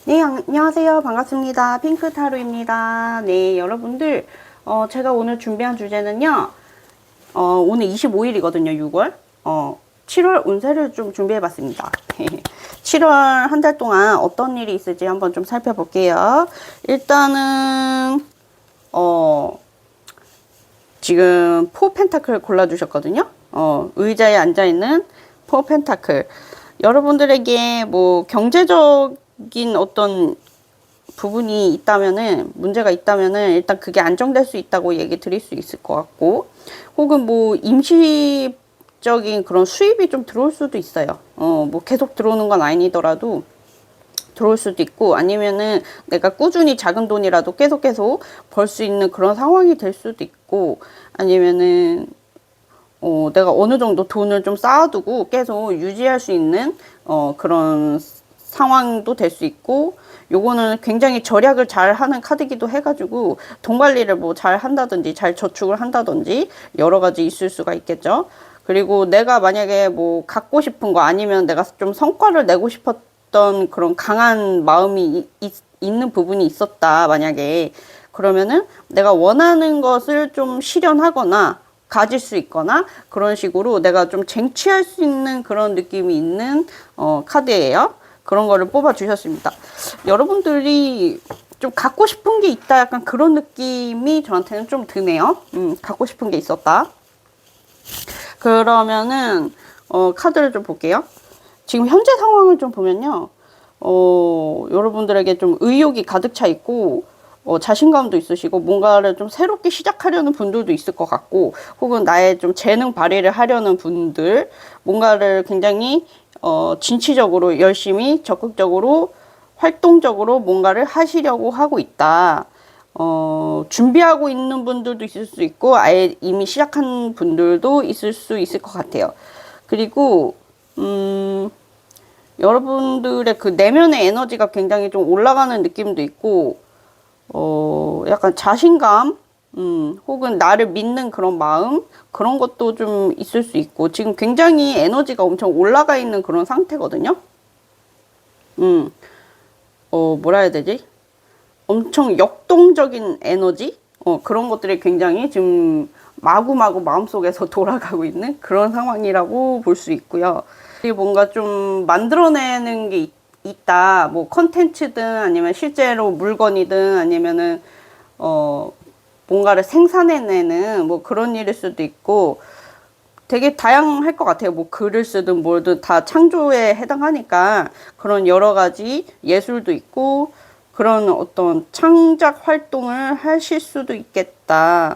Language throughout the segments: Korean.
네, 안녕하세요. 반갑습니다. 핑크타로입니다. 네, 여러분들, 제가 오늘 준비한 주제는요, 오늘 25일이거든요, 6월. 7월 운세를 좀 준비해봤습니다. 7월 한 달 동안 어떤 일이 있을지 한번 좀 살펴볼게요. 일단은, 지금 포 펜타클 골라주셨거든요. 의자에 앉아있는 포 펜타클. 여러분들에게 뭐 경제적인 어떤 부분이 있다면은, 문제가 있다면은 일단 그게 안정될 수 있다고 얘기 드릴 수 있을 것 같고, 혹은 뭐 임시적인 그런 수입이 좀 들어올 수도 있어요. 뭐 계속 들어오는 건 아니더라도 들어올 수도 있고, 아니면은 내가 꾸준히 작은 돈이라도 계속 벌 수 있는 그런 상황이 될 수도 있고, 아니면은 내가 어느 정도 돈을 좀 쌓아두고 계속 유지할 수 있는 그런 상황도 될 수 있고, 요거는 굉장히 절약을 잘 하는 카드기도 해가지고 돈 관리를 뭐 잘 한다든지 잘 저축을 한다든지 여러 가지 있을 수가 있겠죠. 그리고 내가 만약에 뭐 갖고 싶은 거, 아니면 내가 좀 성과를 내고 싶었던 그런 강한 마음이 있는 부분이 있었다, 만약에, 그러면은 내가 원하는 것을 좀 실현하거나 가질 수 있거나 그런 식으로 내가 좀 쟁취할 수 있는 그런 느낌이 있는 카드예요. 그런 거를 뽑아 주셨습니다. 여러분들이 좀 갖고 싶은 게 있다, 약간 그런 느낌이 저한테는 좀 드네요. 갖고 싶은 게 있었다. 그러면은 카드를 좀 볼게요. 지금 현재 상황을 좀 보면요, 여러분들에게 좀 의욕이 가득 차 있고, 자신감도 있으시고, 뭔가를 좀 새롭게 시작하려는 분들도 있을 것 같고, 혹은 나의 좀 재능 발휘를 하려는 분들, 뭔가를 굉장히 진취적으로 열심히 적극적으로 활동적으로 뭔가를 하시려고 하고 있다. 준비하고 있는 분들도 있을 수 있고, 아예 이미 시작한 분들도 있을 수 있을 것 같아요. 그리고 여러분들의 그 내면의 에너지가 굉장히 좀 올라가는 느낌도 있고, 약간 자신감, 혹은 나를 믿는 그런 마음, 그런 것도 좀 있을 수 있고, 지금 굉장히 에너지가 엄청 올라가 있는 그런 상태거든요. 뭐라 해야 되지? 엄청 역동적인 에너지? 그런 것들이 굉장히 지금 마구마구 마음속에서 돌아가고 있는 그런 상황이라고 볼 수 있고요. 그리고 뭔가 좀 만들어내는 게 있다. 뭐 컨텐츠든 아니면 실제로 물건이든 아니면은 뭔가를 생산해내는 뭐 그런 일일 수도 있고, 되게 다양할 것 같아요. 뭐 글을 쓰든 뭐든 다 창조에 해당하니까 그런 여러 가지 예술도 있고 그런 어떤 창작 활동을 하실 수도 있겠다.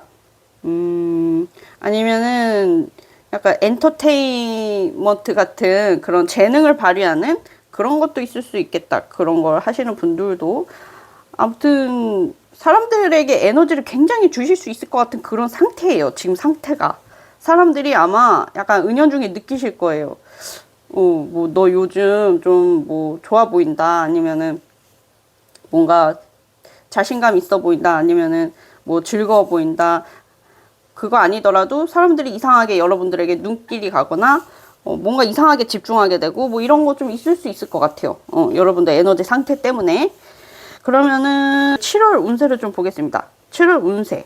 아니면은 약간 엔터테인먼트 같은 그런 재능을 발휘하는 그런 것도 있을 수 있겠다. 그런 걸 하시는 분들도. 아무튼 사람들에게 에너지를 굉장히 주실 수 있을 것 같은 그런 상태예요. 지금 상태가. 사람들이 아마 약간 은연중에 느끼실 거예요. 뭐 너 요즘 좀 뭐 좋아 보인다, 아니면은 뭔가 자신감 있어 보인다, 아니면은 뭐 즐거워 보인다. 그거 아니더라도 사람들이 이상하게 여러분들에게 눈길이 가거나 뭔가 이상하게 집중하게 되고 뭐 이런 거 좀 있을 수 있을 것 같아요. 여러분들 에너지 상태 때문에. 그러면은 7월 운세를 좀 보겠습니다. 7월 운세.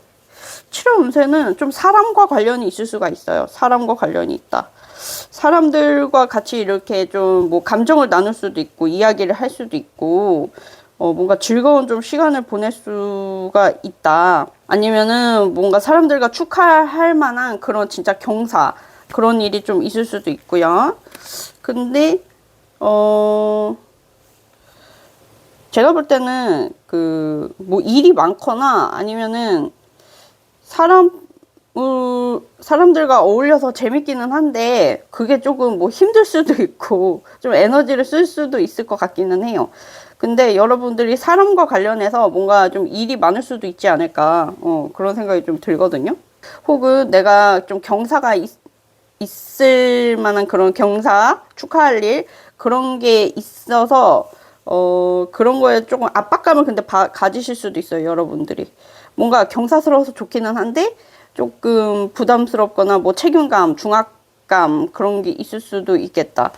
7월 운세는 좀 사람과 관련이 있을 수가 있어요. 사람과 관련이 있다. 사람들과 같이 이렇게 좀 뭐 감정을 나눌 수도 있고, 이야기를 할 수도 있고, 뭔가 즐거운 좀 시간을 보낼 수가 있다. 아니면은 뭔가 사람들과 축하할 만한 그런 진짜 경사, 그런 일이 좀 있을 수도 있고요. 근데, 제가 볼 때는 뭐 일이 많거나 아니면은 사람 사람들과 어울려서 재밌기는 한데 그게 조금 뭐 힘들 수도 있고 좀 에너지를 쓸 수도 있을 것 같기는 해요. 근데 여러분들이 사람과 관련해서 뭔가 좀 일이 많을 수도 있지 않을까 그런 생각이 좀 들거든요. 혹은 내가 좀 경사가 있을 만한 그런 경사, 축하할 일 그런 게 있어서 그런 거에 조금 압박감을 근데 가지실 수도 있어요, 여러분들이. 뭔가 경사스러워서 좋기는 한데 조금 부담스럽거나 뭐 책임감, 중압감 그런 게 있을 수도 있겠다.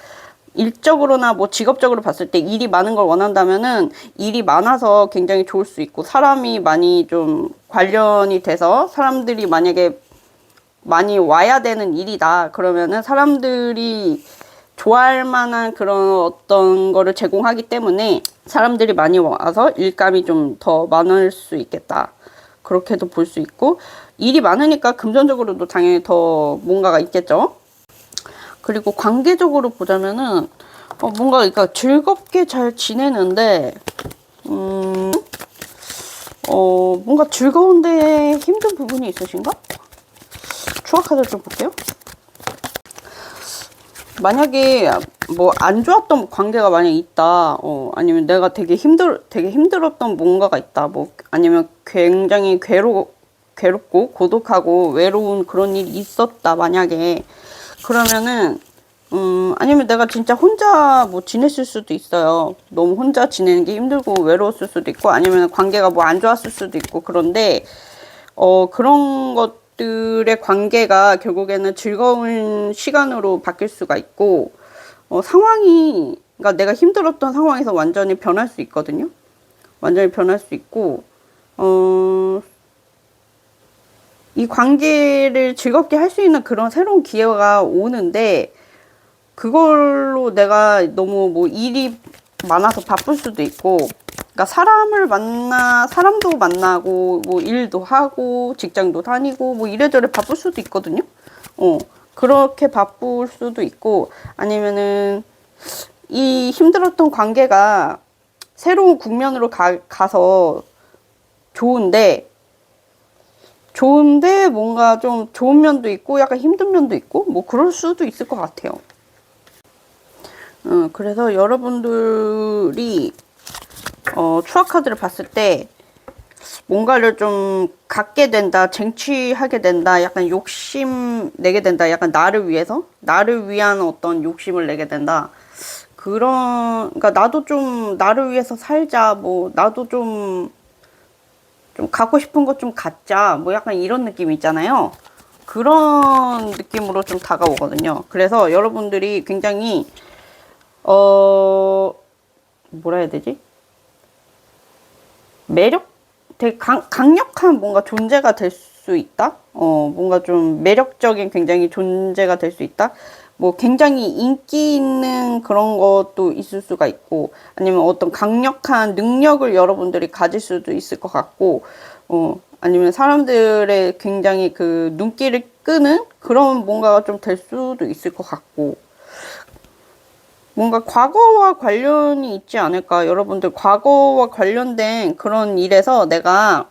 일적으로나 뭐 직업적으로 봤을 때 일이 많은 걸 원한다면은 일이 많아서 굉장히 좋을 수 있고, 사람이 많이 좀 관련이 돼서 사람들이 만약에 많이 와야 되는 일이다 그러면은 사람들이 좋아할 만한 그런 어떤 거를 제공하기 때문에 사람들이 많이 와서 일감이 좀 더 많을 수 있겠다, 그렇게도 볼 수 있고, 일이 많으니까 금전적으로도 당연히 더 뭔가가 있겠죠. 그리고 관계적으로 보자면은 뭔가 그러니까 즐겁게 잘 지내는데 뭔가 즐거운데 힘든 부분이 있으신가? 추억 카드를 좀 볼게요. 만약에 뭐 안 좋았던 관계가 만약 있다, 아니면 내가 되게 힘들었던 뭔가가 있다, 뭐 아니면 굉장히 괴롭고 고독하고 외로운 그런 일이 있었다 만약에, 그러면은 아니면 내가 진짜 혼자 뭐 지냈을 수도 있어요. 너무 혼자 지내는 게 힘들고 외로웠을 수도 있고, 아니면 관계가 뭐 안 좋았을 수도 있고, 그런데 그런 것들의 관계가 결국에는 즐거운 시간으로 바뀔 수가 있고, 그러니까 내가 힘들었던 상황에서 완전히 변할 수 있거든요. 완전히 변할 수 있고, 이 관계를 즐겁게 할 수 있는 그런 새로운 기회가 오는데, 그걸로 내가 너무 뭐 일이 많아서 바쁠 수도 있고, 그러니까 사람도 만나고 뭐 일도 하고 직장도 다니고 뭐 이래저래 바쁠 수도 있거든요. 그렇게 바쁠 수도 있고, 아니면은 이 힘들었던 관계가 새로운 국면으로 가서 좋은데 뭔가 좀 좋은 면도 있고 약간 힘든 면도 있고 뭐 그럴 수도 있을 것 같아요. 그래서 여러분들이 추억 카드를 봤을 때 뭔가를 좀 갖게 된다, 쟁취하게 된다, 약간 욕심 내게 된다, 약간 나를 위한 어떤 욕심을 내게 된다. 그러니까 나도 좀 나를 위해서 살자, 뭐 나도 좀 갖고 싶은 것 좀 갖자, 뭐 약간 이런 느낌 있잖아요. 그런 느낌으로 좀 다가오거든요. 그래서 여러분들이 굉장히 뭐라 해야 되지? 되게 강력한 뭔가 존재가 될 수 있다? 뭔가 좀 매력적인 굉장히 존재가 될 수 있다? 뭐 굉장히 인기 있는 그런 것도 있을 수가 있고, 아니면 어떤 강력한 능력을 여러분들이 가질 수도 있을 것 같고, 아니면 사람들의 굉장히 그 눈길을 끄는 그런 뭔가가 좀 될 수도 있을 것 같고, 뭔가 과거와 관련이 있지 않을까. 여러분들 과거와 관련된 그런 일에서 내가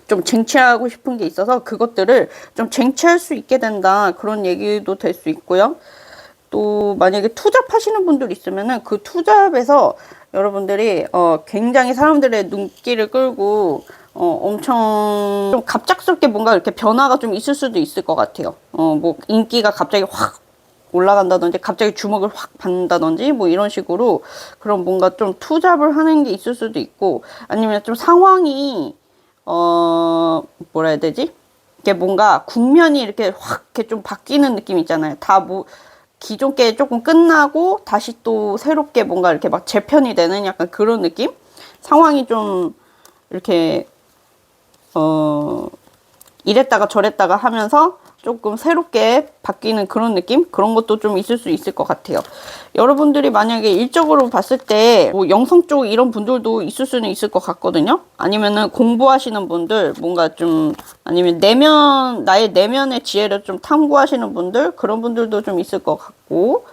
좀 쟁취하고 싶은 게 있어서 그것들을 좀 쟁취할 수 있게 된다, 그런 얘기도 될 수 있고요. 또 만약에 투잡하시는 분들 있으면은 그 투잡에서 여러분들이 굉장히 사람들의 눈길을 끌고 엄청 좀 갑작스럽게 뭔가 이렇게 변화가 좀 있을 수도 있을 것 같아요. 뭐 인기가 갑자기 확 올라간다든지 갑자기 주목을 확 받는다든지 뭐 이런 식으로 그런 뭔가 좀 투잡을 하는 게 있을 수도 있고, 아니면 좀 상황이 뭐라 해야 되지? 이게 뭔가 국면이 이렇게 확 이렇게 좀 바뀌는 느낌 있잖아요. 다 뭐 기존 게 조금 끝나고 다시 또 새롭게 뭔가 이렇게 막 재편이 되는 약간 그런 느낌? 상황이 좀 이렇게 이랬다가 저랬다가 하면서 조금 새롭게 바뀌는 그런 느낌? 그런 것도 좀 있을 수 있을 것 같아요. 여러분들이 만약에 일적으로 봤을 때 뭐 영성 쪽 이런 분들도 있을 수는 있을 것 같거든요. 아니면은 공부하시는 분들, 뭔가 좀 아니면 나의 내면의 지혜를 좀 탐구하시는 분들, 그런 분들도 좀 있을 것 같고.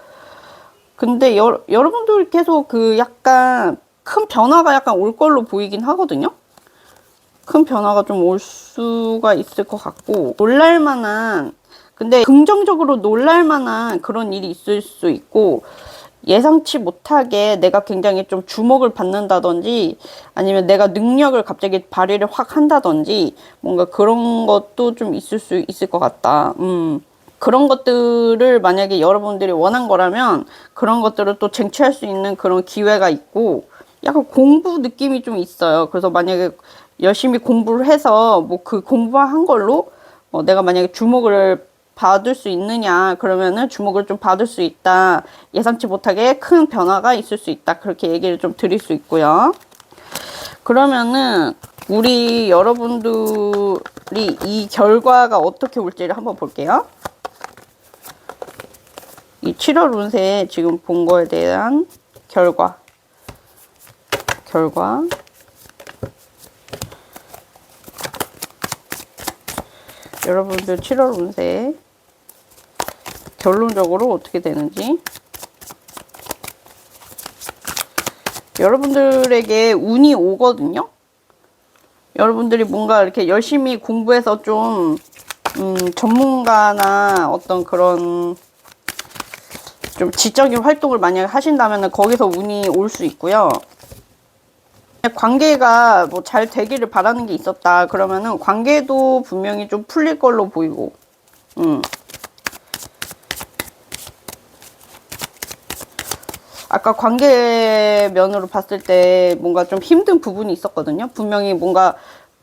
근데 여러분들 계속 그 약간 큰 변화가 약간 올 걸로 보이긴 하거든요. 큰 변화가 좀 올 수가 있을 것 같고, 놀랄만한, 근데 긍정적으로 놀랄만한 그런 일이 있을 수 있고, 예상치 못하게 내가 굉장히 좀 주목을 받는다든지, 아니면 내가 능력을 갑자기 발휘를 확 한다든지, 뭔가 그런 것도 좀 있을 수 있을 것 같다. 그런 것들을 만약에 여러분들이 원한 거라면 그런 것들을 또 쟁취할 수 있는 그런 기회가 있고, 약간 공부 느낌이 좀 있어요. 그래서 만약에 열심히 공부를 해서 뭐 그 공부한 걸로 내가 만약에 주목을 받을 수 있느냐, 그러면은 주목을 좀 받을 수 있다. 예상치 못하게 큰 변화가 있을 수 있다. 그렇게 얘기를 좀 드릴 수 있고요. 그러면은 우리 여러분들이 이 결과가 어떻게 올지를 한번 볼게요. 이 7월 운세 지금 본 거에 대한 결과. 여러분들 7월 운세 결론적으로 어떻게 되는지. 여러분들에게 운이 오거든요. 여러분들이 뭔가 이렇게 열심히 공부해서 좀 전문가나 어떤 그런 좀 지적인 활동을 만약에 하신다면 거기서 운이 올 수 있고요. 관계가 뭐 잘 되기를 바라는 게 있었다 그러면은 관계도 분명히 좀 풀릴 걸로 보이고, 아까 관계 면으로 봤을 때 뭔가 좀 힘든 부분이 있었거든요. 분명히 뭔가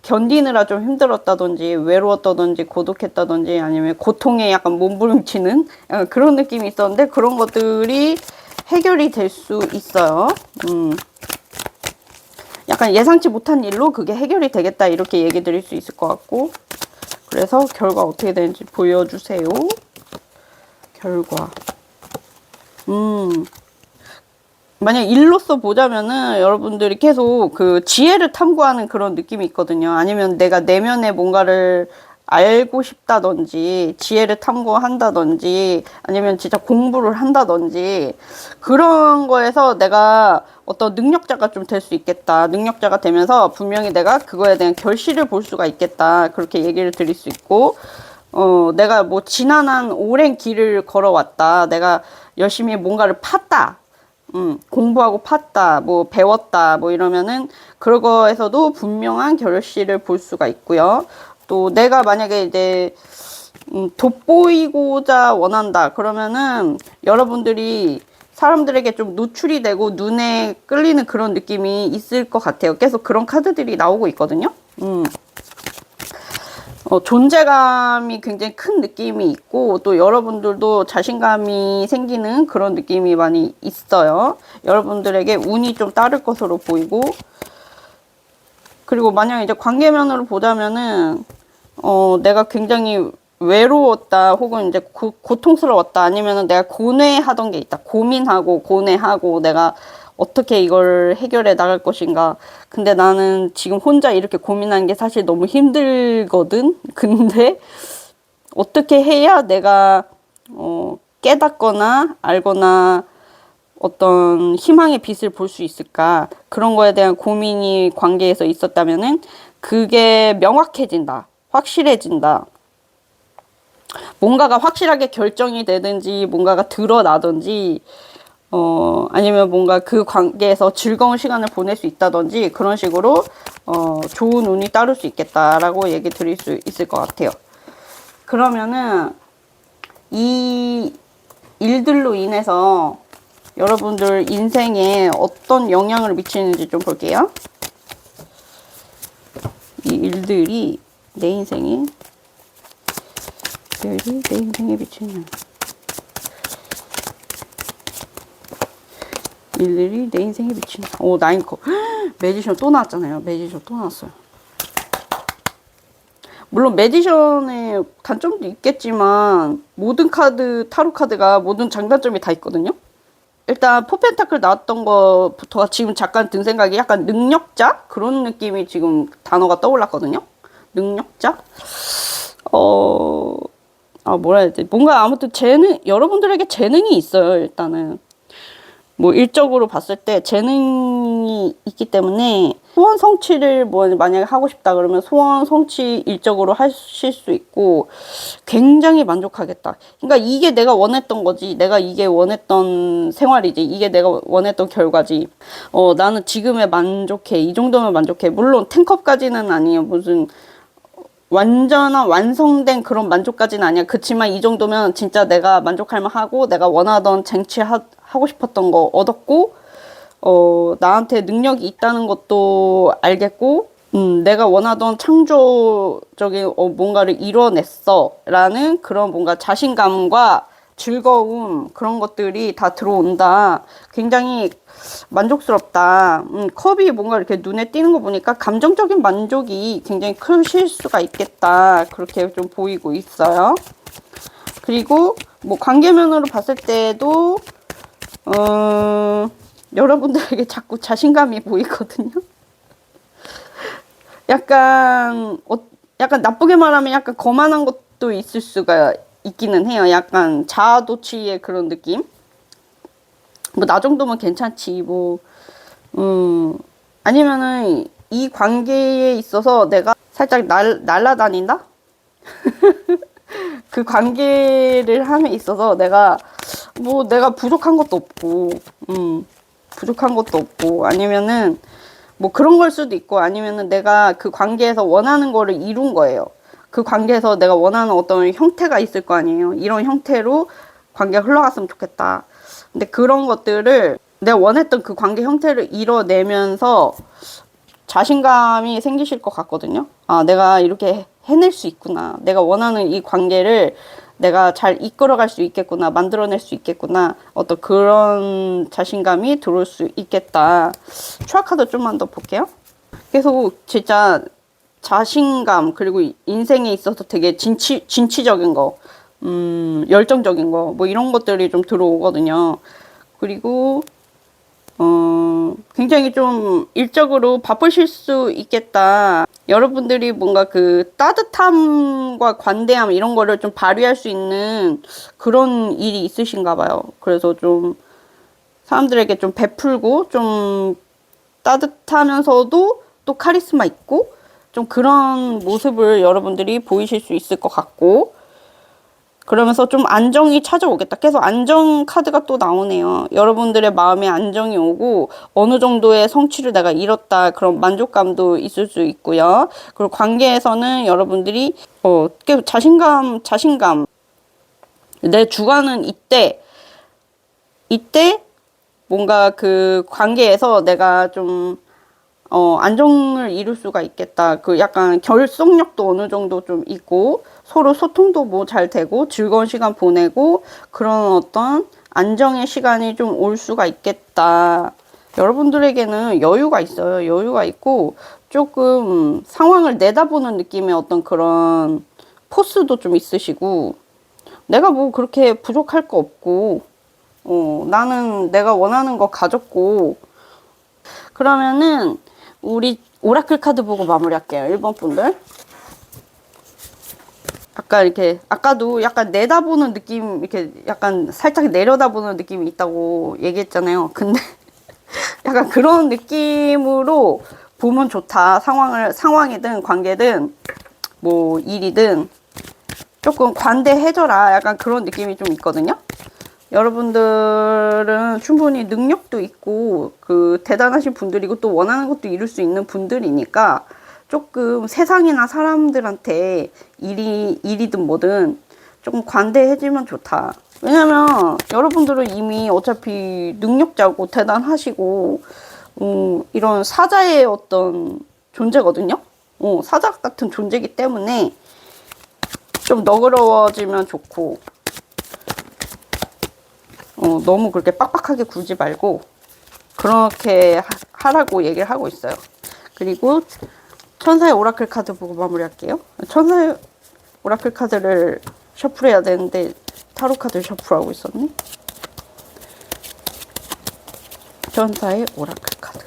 견디느라 좀 힘들었다든지 외로웠다든지 고독했다든지 아니면 고통에 약간 몸부림치는 그런 느낌이 있었는데, 그런 것들이 해결이 될 수 있어요. 약간 예상치 못한 일로 그게 해결이 되겠다, 이렇게 얘기 드릴 수 있을 것 같고. 그래서 결과 어떻게 되는지 보여주세요. 결과. 만약 일로서 보자면은 여러분들이 계속 그 지혜를 탐구하는 그런 느낌이 있거든요. 아니면 내가 내면에 뭔가를 알고 싶다든지, 지혜를 탐구한다든지, 아니면 진짜 공부를 한다든지, 그런 거에서 내가 어떤 능력자가 좀 될 수 있겠다. 능력자가 되면서 분명히 내가 그거에 대한 결실을 볼 수가 있겠다. 그렇게 얘기를 드릴 수 있고, 내가 뭐 지난한 오랜 길을 걸어왔다. 내가 열심히 뭔가를 팠다. 공부하고 팠다, 뭐 배웠다, 뭐 이러면은 그거에서도 분명한 결실을 볼 수가 있고요. 또 내가 만약에 이제 돋보이고자 원한다 그러면은 여러분들이 사람들에게 좀 노출이 되고 눈에 끌리는 그런 느낌이 있을 것 같아요. 계속 그런 카드들이 나오고 있거든요. 존재감이 굉장히 큰 느낌이 있고, 또 여러분들도 자신감이 생기는 그런 느낌이 많이 있어요. 여러분들에게 운이 좀 따를 것으로 보이고, 그리고 만약 이제 관계면으로 보자면은 내가 굉장히 외로웠다, 혹은 이제 고통스러웠다, 아니면은 내가 고뇌하던 게 있다, 고민하고 고뇌하고 내가 어떻게 이걸 해결해 나갈 것인가. 근데 나는 지금 혼자 이렇게 고민하는 게 사실 너무 힘들거든. 근데 어떻게 해야 내가 깨닫거나 알거나 어떤 희망의 빛을 볼 수 있을까. 그런 거에 대한 고민이 관계에서 있었다면은 그게 명확해진다, 확실해진다. 뭔가가 확실하게 결정이 되든지 뭔가가 드러나든지, 아니면 뭔가 그 관계에서 즐거운 시간을 보낼 수 있다든지, 그런 식으로 좋은 운이 따를 수 있겠다라고 얘기 드릴 수 있을 것 같아요. 그러면은 이 일들로 인해서 여러분들 인생에 어떤 영향을 미치는지 좀 볼게요. 이 일들이 내 인생에 미치는 일들이 내 인생에 미치는. 오, 나인컵. 매지션 또 나왔잖아요. 매지션 또 나왔어요. 물론 매지션의 단점도 있겠지만 모든 카드, 타로 카드가 모든 장단점이 다 있거든요. 일단 포펜타클 나왔던 것부터가 지금 잠깐 든 생각이 약간 능력자? 그런 느낌이 지금 단어가 떠올랐거든요. 능력자? 뭐라 해야 되지? 뭔가 아무튼 여러분들에게 재능이 있어요, 일단은. 뭐 일적으로 봤을 때 재능이 있기 때문에 소원 성취를 뭐 만약에 하고 싶다 그러면 소원 성취 일적으로 하실 수 있고 굉장히 만족하겠다. 그러니까 이게 내가 원했던 거지. 내가 이게 원했던 생활이지. 이게 내가 원했던 결과지. 나는 지금에 만족해. 이 정도면 만족해. 물론 탱컵까지는 아니에요. 무슨 완전한 완성된 그런 만족까지는 아니야. 그치만 이 정도면 진짜 내가 만족할 만하고 내가 원하던 쟁취하고 싶었던 거 얻었고 나한테 능력이 있다는 것도 알겠고 내가 원하던 창조적인 뭔가를 이뤄냈어 라는 그런 뭔가 자신감과 즐거움 그런 것들이 다 들어온다. 굉장히 만족스럽다. 컵이 뭔가 이렇게 눈에 띄는 거 보니까 감정적인 만족이 굉장히 크실 수가 있겠다. 그렇게 좀 보이고 있어요. 그리고 뭐 관계면으로 봤을 때도 여러분들에게 자꾸 자신감이 보이거든요. 약간 나쁘게 말하면 약간 거만한 것도 있을 수가 있기는 해요. 약간 자아도취의 그런 느낌. 뭐 나 정도면 괜찮지. 뭐 아니면은 이 관계에 있어서 내가 살짝 날라다닌다? 그 관계를 함에 있어서 내가 부족한 것도 없고 부족한 것도 없고 아니면은 뭐 그런 걸 수도 있고 아니면은 내가 그 관계에서 원하는 거를 이룬 거예요. 그 관계에서 내가 원하는 어떤 형태가 있을 거 아니에요. 이런 형태로 관계가 흘러갔으면 좋겠다. 근데 그런 것들을 내가 원했던 그 관계 형태를 이뤄내면서 자신감이 생기실 것 같거든요. 아, 내가 이렇게 해낼 수 있구나. 내가 원하는 이 관계를 내가 잘 이끌어갈 수 있겠구나. 만들어낼 수 있겠구나. 어떤 그런 자신감이 들어올 수 있겠다. 추억 카드 좀만 더 볼게요. 계속 진짜 자신감 그리고 인생에 있어서 되게 진취적인 거 열정적인 거 뭐 이런 것들이 좀 들어오거든요. 그리고 굉장히 좀 일적으로 바쁘실 수 있겠다. 여러분들이 뭔가 그 따뜻함과 관대함 이런 거를 좀 발휘할 수 있는 그런 일이 있으신가 봐요. 그래서 좀 사람들에게 좀 베풀고 좀 따뜻하면서도 또 카리스마 있고 좀 그런 모습을 여러분들이 보이실 수 있을 것 같고 그러면서 좀 안정이 찾아오겠다. 계속 안정 카드가 또 나오네요. 여러분들의 마음에 안정이 오고 어느 정도의 성취를 내가 이뤘다. 그런 만족감도 있을 수 있고요. 그리고 관계에서는 여러분들이 계속 자신감. 내 주관은 이때 뭔가 그 관계에서 내가 좀 안정을 이룰 수가 있겠다. 그 약간 결속력도 어느 정도 좀 있고 서로 소통도 뭐 잘 되고 즐거운 시간 보내고 그런 어떤 안정의 시간이 좀 올 수가 있겠다. 여러분들에게는 여유가 있어요. 여유가 있고 조금 상황을 내다보는 느낌의 어떤 그런 포스도 좀 있으시고 내가 뭐 그렇게 부족할 거 없고 나는 내가 원하는 거 가졌고 그러면은 우리 오라클 카드 보고 마무리할게요. 1번 분들. 아까도 약간 내다보는 느낌, 이렇게 약간 살짝 내려다보는 느낌이 있다고 얘기했잖아요. 근데 약간 그런 느낌으로 보면 좋다. 상황이든 관계든 뭐 일이든 조금 관대해져라. 약간 그런 느낌이 좀 있거든요. 여러분들은 충분히 능력도 있고 그 대단하신 분들이고 또 원하는 것도 이룰 수 있는 분들이니까 조금 세상이나 사람들한테 일이든 뭐든 조금 관대해지면 좋다. 왜냐면 여러분들은 이미 어차피 능력자고 대단하시고 이런 사자의 어떤 존재거든요. 사자 같은 존재이기 때문에 좀 너그러워지면 좋고 너무 그렇게 빡빡하게 굴지 말고 그렇게 하라고 얘기를 하고 있어요. 그리고 천사의 오라클 카드 보고 마무리할게요. 천사의 오라클 카드를 셔플해야 되는데 타로 카드를 셔플하고 있었네. 천사의 오라클 카드.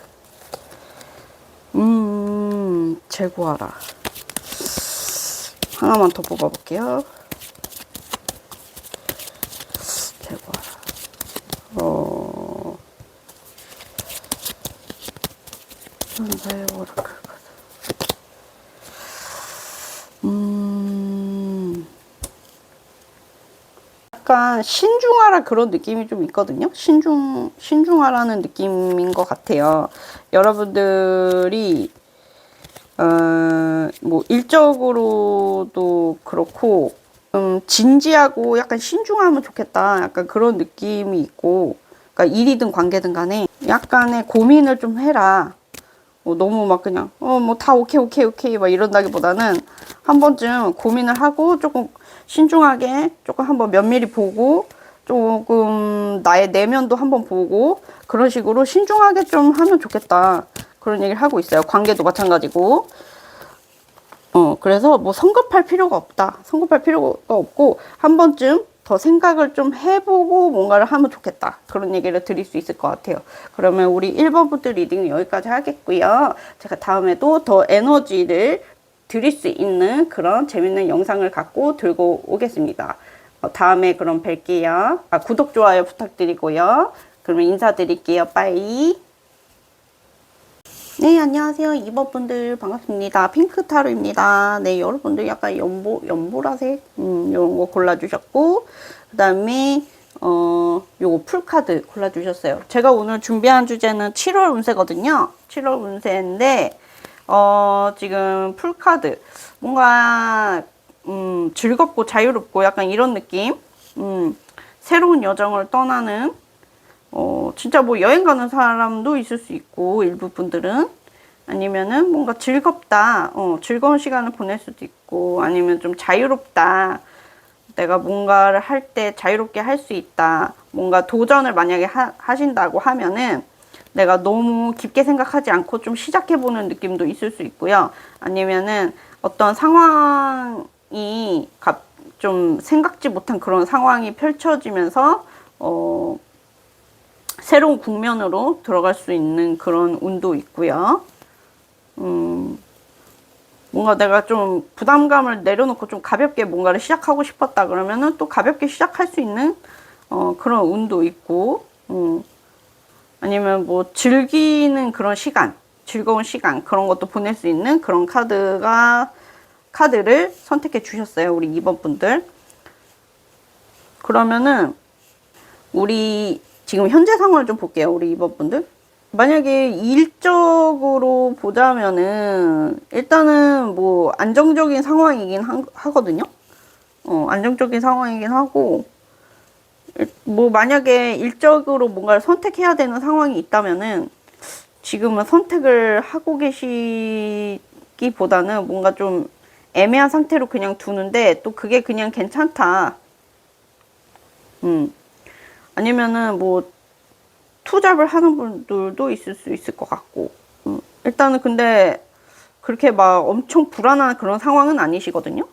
재고하라. 하나만 더 뽑아볼게요. 재고하라. 천사. 왜 오라클 카드? 약간 신중하라 그런 느낌이 좀 있거든요. 신중하라는 느낌인 것 같아요. 여러분들이 뭐 일적으로도 그렇고 진지하고 약간 신중하면 좋겠다. 약간 그런 느낌이 있고, 그러니까 일이든 관계든 간에 약간의 고민을 좀 해라. 너무 막 그냥 뭐 다 오케이 막 이런다기보다는 한 번쯤 고민을 하고 조금 신중하게 조금 한번 면밀히 보고 조금 나의 내면도 한번 보고 그런 식으로 신중하게 좀 하면 좋겠다. 그런 얘기를 하고 있어요. 관계도 마찬가지고. 그래서 뭐 성급할 필요가 없다. 성급할 필요가 없고 한 번쯤 더 생각을 좀 해보고 뭔가를 하면 좋겠다. 그런 얘기를 드릴 수 있을 것 같아요. 그러면 우리 1번부터 리딩은 여기까지 하겠고요. 제가 다음에도 더 에너지를 드릴 수 있는 그런 재밌는 영상을 갖고 들고 오겠습니다. 다음에 그럼 뵐게요. 구독, 좋아요 부탁드리고요. 그러면 인사드릴게요. 빠이. 네, 안녕하세요. 2번 분들 반갑습니다. 핑크타로입니다. 네, 여러분들 약간 연보라색, 요런 거 골라주셨고, 그 다음에, 요거 풀카드 골라주셨어요. 제가 오늘 준비한 주제는 7월 운세거든요. 7월 운세인데, 지금 풀카드. 뭔가, 즐겁고 자유롭고 약간 이런 느낌? 새로운 여정을 떠나는, 진짜 뭐 여행 가는 사람도 있을 수 있고, 일부 분들은. 아니면은 뭔가 즐겁다, 즐거운 시간을 보낼 수도 있고, 아니면 좀 자유롭다. 내가 뭔가를 할 때 자유롭게 할 수 있다. 뭔가 도전을 만약에 하신다고 하면은 내가 너무 깊게 생각하지 않고 좀 시작해보는 느낌도 있을 수 있고요. 아니면은 어떤 상황이 좀 생각지 못한 그런 상황이 펼쳐지면서, 새로운 국면으로 들어갈 수 있는 그런 운도 있고요. 뭔가 내가 좀 부담감을 내려놓고 좀 가볍게 뭔가를 시작하고 싶었다 그러면은 또 가볍게 시작할 수 있는 그런 운도 있고, 아니면 뭐 즐기는 그런 시간, 즐거운 시간 그런 것도 보낼 수 있는 그런 카드를 선택해 주셨어요. 우리 2번 분들. 그러면은 우리 지금 현재 상황을 좀 볼게요. 우리 2번 분들. 만약에 일적으로 보자면은 일단은 뭐 안정적인 상황이긴 하거든요. 안정적인 상황이긴 하고, 뭐 만약에 일적으로 뭔가를 선택해야 되는 상황이 있다면은 지금은 선택을 하고 계시기보다는 뭔가 좀 애매한 상태로 그냥 두는데 또 그게 그냥 괜찮다. 아니면은 뭐 투잡을 하는 분들도 있을 수 있을 것 같고, 일단은 근데 그렇게 막 엄청 불안한 그런 상황은 아니시거든요.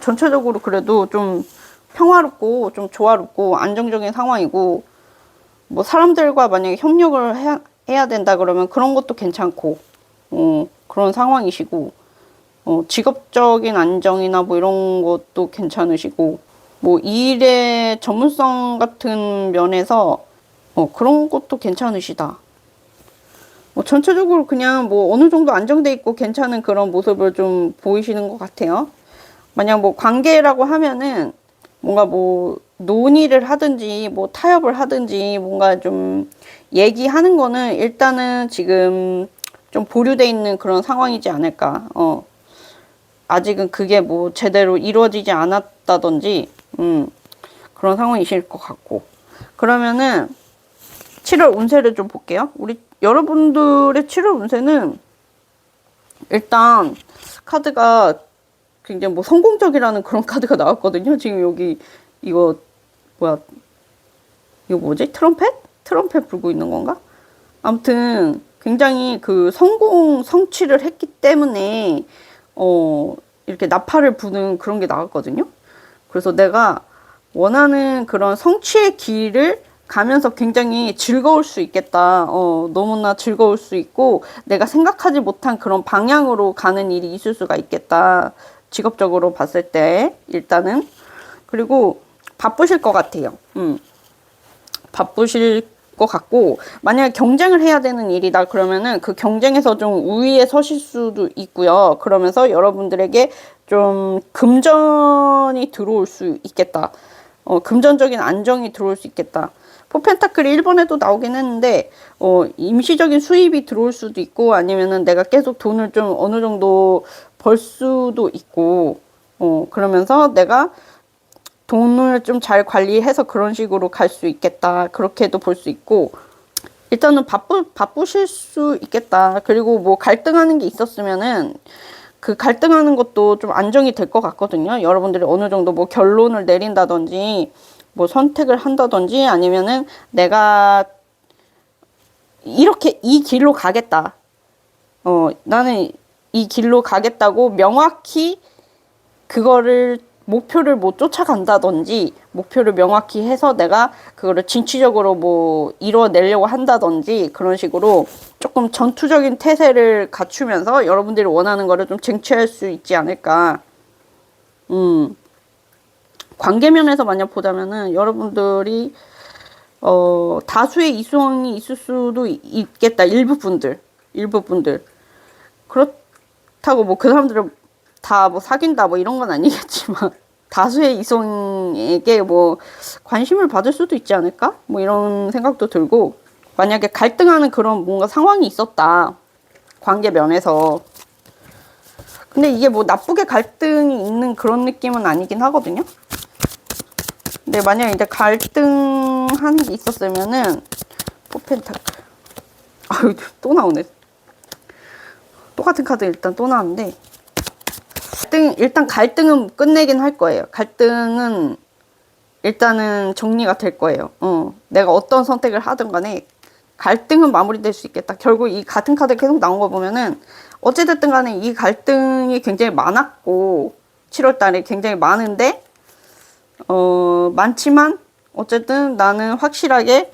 전체적으로 그래도 좀 평화롭고 좀 조화롭고 안정적인 상황이고, 뭐 사람들과 만약에 협력을 해야 된다 그러면 그런 것도 괜찮고, 그런 상황이시고, 직업적인 안정이나 뭐 이런 것도 괜찮으시고, 뭐 일의 전문성 같은 면에서 그런 것도 괜찮으시다. 전체적으로 그냥 뭐 어느 정도 안정돼 있고 괜찮은 그런 모습을 좀 보이시는 것 같아요. 만약 뭐 관계라고 하면은 뭔가 뭐 논의를 하든지 뭐 타협을 하든지 뭔가 좀 얘기하는 거는 일단은 지금 좀 보류돼 있는 그런 상황이지 않을까. 아직은 그게 뭐 제대로 이루어지지 않았다든지, 그런 상황이실 것 같고. 그러면은 7월 운세를 좀 볼게요. 우리 여러분들의 7월 운세는 일단 카드가 굉장히 뭐 성공적이라는 그런 카드가 나왔거든요. 지금 여기 이거 뭐야? 이거 뭐지? 트럼펫 불고 있는 건가? 아무튼 굉장히 그 성취를 했기 때문에 이렇게 나팔을 부는 그런 게 나왔거든요. 그래서 내가 원하는 그런 성취의 길을 가면서 굉장히 즐거울 수 있겠다. 너무나 즐거울 수 있고 내가 생각하지 못한 그런 방향으로 가는 일이 있을 수가 있겠다. 직업적으로 봤을 때 일단은. 그리고 바쁘실 것 같아요. 바쁘실 것 같고, 만약에 경쟁을 해야 되는 일이다 그러면은 그 경쟁에서 좀 우위에 서실 수도 있고요. 그러면서 여러분들에게 좀 금전이 들어올 수 있겠다. 금전적인 안정이 들어올 수 있겠다. 포펜타클이 1번에도 나오긴 했는데 임시적인 수입이 들어올 수도 있고, 아니면은 내가 계속 돈을 좀 어느 정도 벌 수도 있고, 그러면서 내가 돈을 좀 잘 관리해서 그런 식으로 갈 수 있겠다. 그렇게도 볼 수 있고, 일단은 바쁘실 수 있겠다. 그리고 뭐 갈등하는 게 있었으면은 그 갈등하는 것도 좀 안정이 될 것 같거든요. 여러분들이 어느 정도 뭐 결론을 내린다든지 뭐 선택을 한다든지, 아니면은 내가 이렇게 이 길로 가겠다. 나는 이 길로 가겠다고 명확히 그거를 목표를 뭐 쫓아간다든지, 목표를 명확히 해서 내가 그거를 진취적으로 뭐 이뤄내려고 한다든지, 그런 식으로 조금 전투적인 태세를 갖추면서 여러분들이 원하는 거를 좀 쟁취할 수 있지 않을까. 관계면에서 만약 보자면은 여러분들이 다수의 이성이 있을 수도 있겠다. 일부 분들 그렇다고 뭐 그 사람들을 다 뭐 사귄다 뭐 이런 건 아니겠지만 다수의 이성에게 뭐 관심을 받을 수도 있지 않을까? 뭐 이런 생각도 들고, 만약에 갈등하는 그런 뭔가 상황이 있었다, 관계 면에서. 근데 이게 뭐 나쁘게 갈등이 있는 그런 느낌은 아니긴 하거든요. 근데 만약에 이제 갈등하는 게 있었으면은 포펜타클, 아유 또 나오네. 똑같은 카드 일단 또 나왔는데, 일단 갈등은 끝내긴 할 거예요. 갈등은 일단은 정리가 될 거예요. 내가 어떤 선택을 하든 간에 갈등은 마무리될 수 있겠다. 결국 이 같은 카드 계속 나온 거 보면은 어찌됐든 간에 이 갈등이 굉장히 많았고, 7월 달에 굉장히 많은데, 많지만 어쨌든 나는 확실하게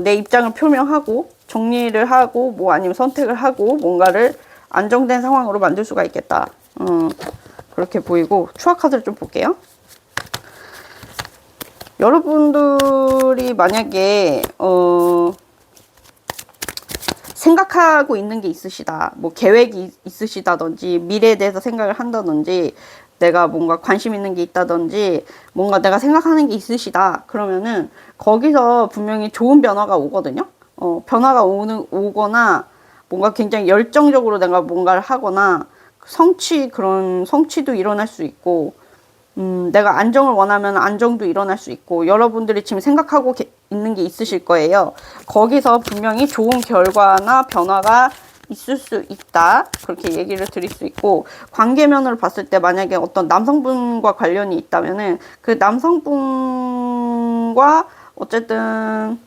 내 입장을 표명하고 정리를 하고 뭐 아니면 선택을 하고 뭔가를 안정된 상황으로 만들 수가 있겠다. 그렇게 보이고, 추가 카드를 좀 볼게요. 여러분들이 만약에 생각하고 있는 게 있으시다, 뭐 계획이 있으시다든지, 미래에 대해서 생각을 한다든지, 내가 뭔가 관심 있는 게 있다든지, 뭔가 내가 생각하는 게 있으시다 그러면은 거기서 분명히 좋은 변화가 오거든요. 변화가 오거나 뭔가 굉장히 열정적으로 내가 뭔가를 하거나 그런 성취도 일어날 수 있고, 내가 안정을 원하면 안정도 일어날 수 있고, 여러분들이 지금 생각하고 있는 게 있으실 거예요. 거기서 분명히 좋은 결과나 변화가 있을 수 있다. 그렇게 얘기를 드릴 수 있고, 관계면으로 봤을 때 만약에 어떤 남성분과 관련이 있다면은 그 남성분과 어쨌든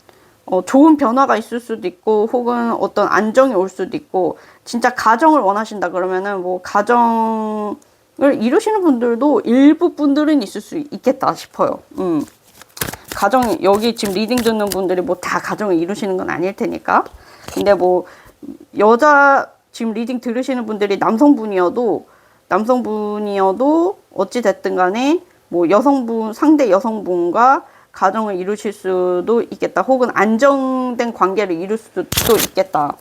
좋은 변화가 있을 수도 있고, 혹은 어떤 안정이 올 수도 있고, 진짜 가정을 원하신다 그러면은 뭐 가정을 이루시는 분들도 일부 분들은 있을 수 있겠다 싶어요. 여기 지금 리딩 듣는 분들이 뭐 다 가정을 이루시는 건 아닐 테니까. 근데 뭐 지금 리딩 들으시는 분들이 남성분이어도 어찌 됐든 간에 뭐 상대 여성분과 가정을 이루실 수도 있겠다. 혹은 안정된 관계를 이룰 수도 있겠다.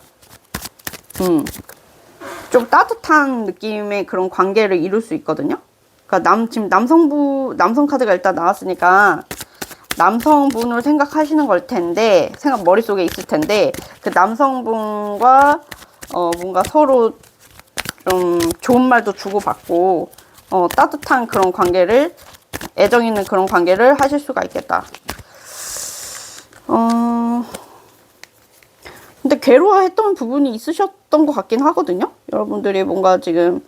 좀 따뜻한 느낌의 그런 관계를 이룰 수 있거든요. 그러니까 지금 남성 카드가 일단 나왔으니까 남성분을 생각하시는 걸 텐데, 머릿속에 있을 텐데, 그 남성분과 뭔가 서로 좀 좋은 말도 주고받고 따뜻한 그런 관계를, 애정 있는 그런 관계를 하실 수가 있겠다. 근데 괴로워했던 부분이 있으셨던 것 같긴 하거든요. 여러분들이 뭔가 지금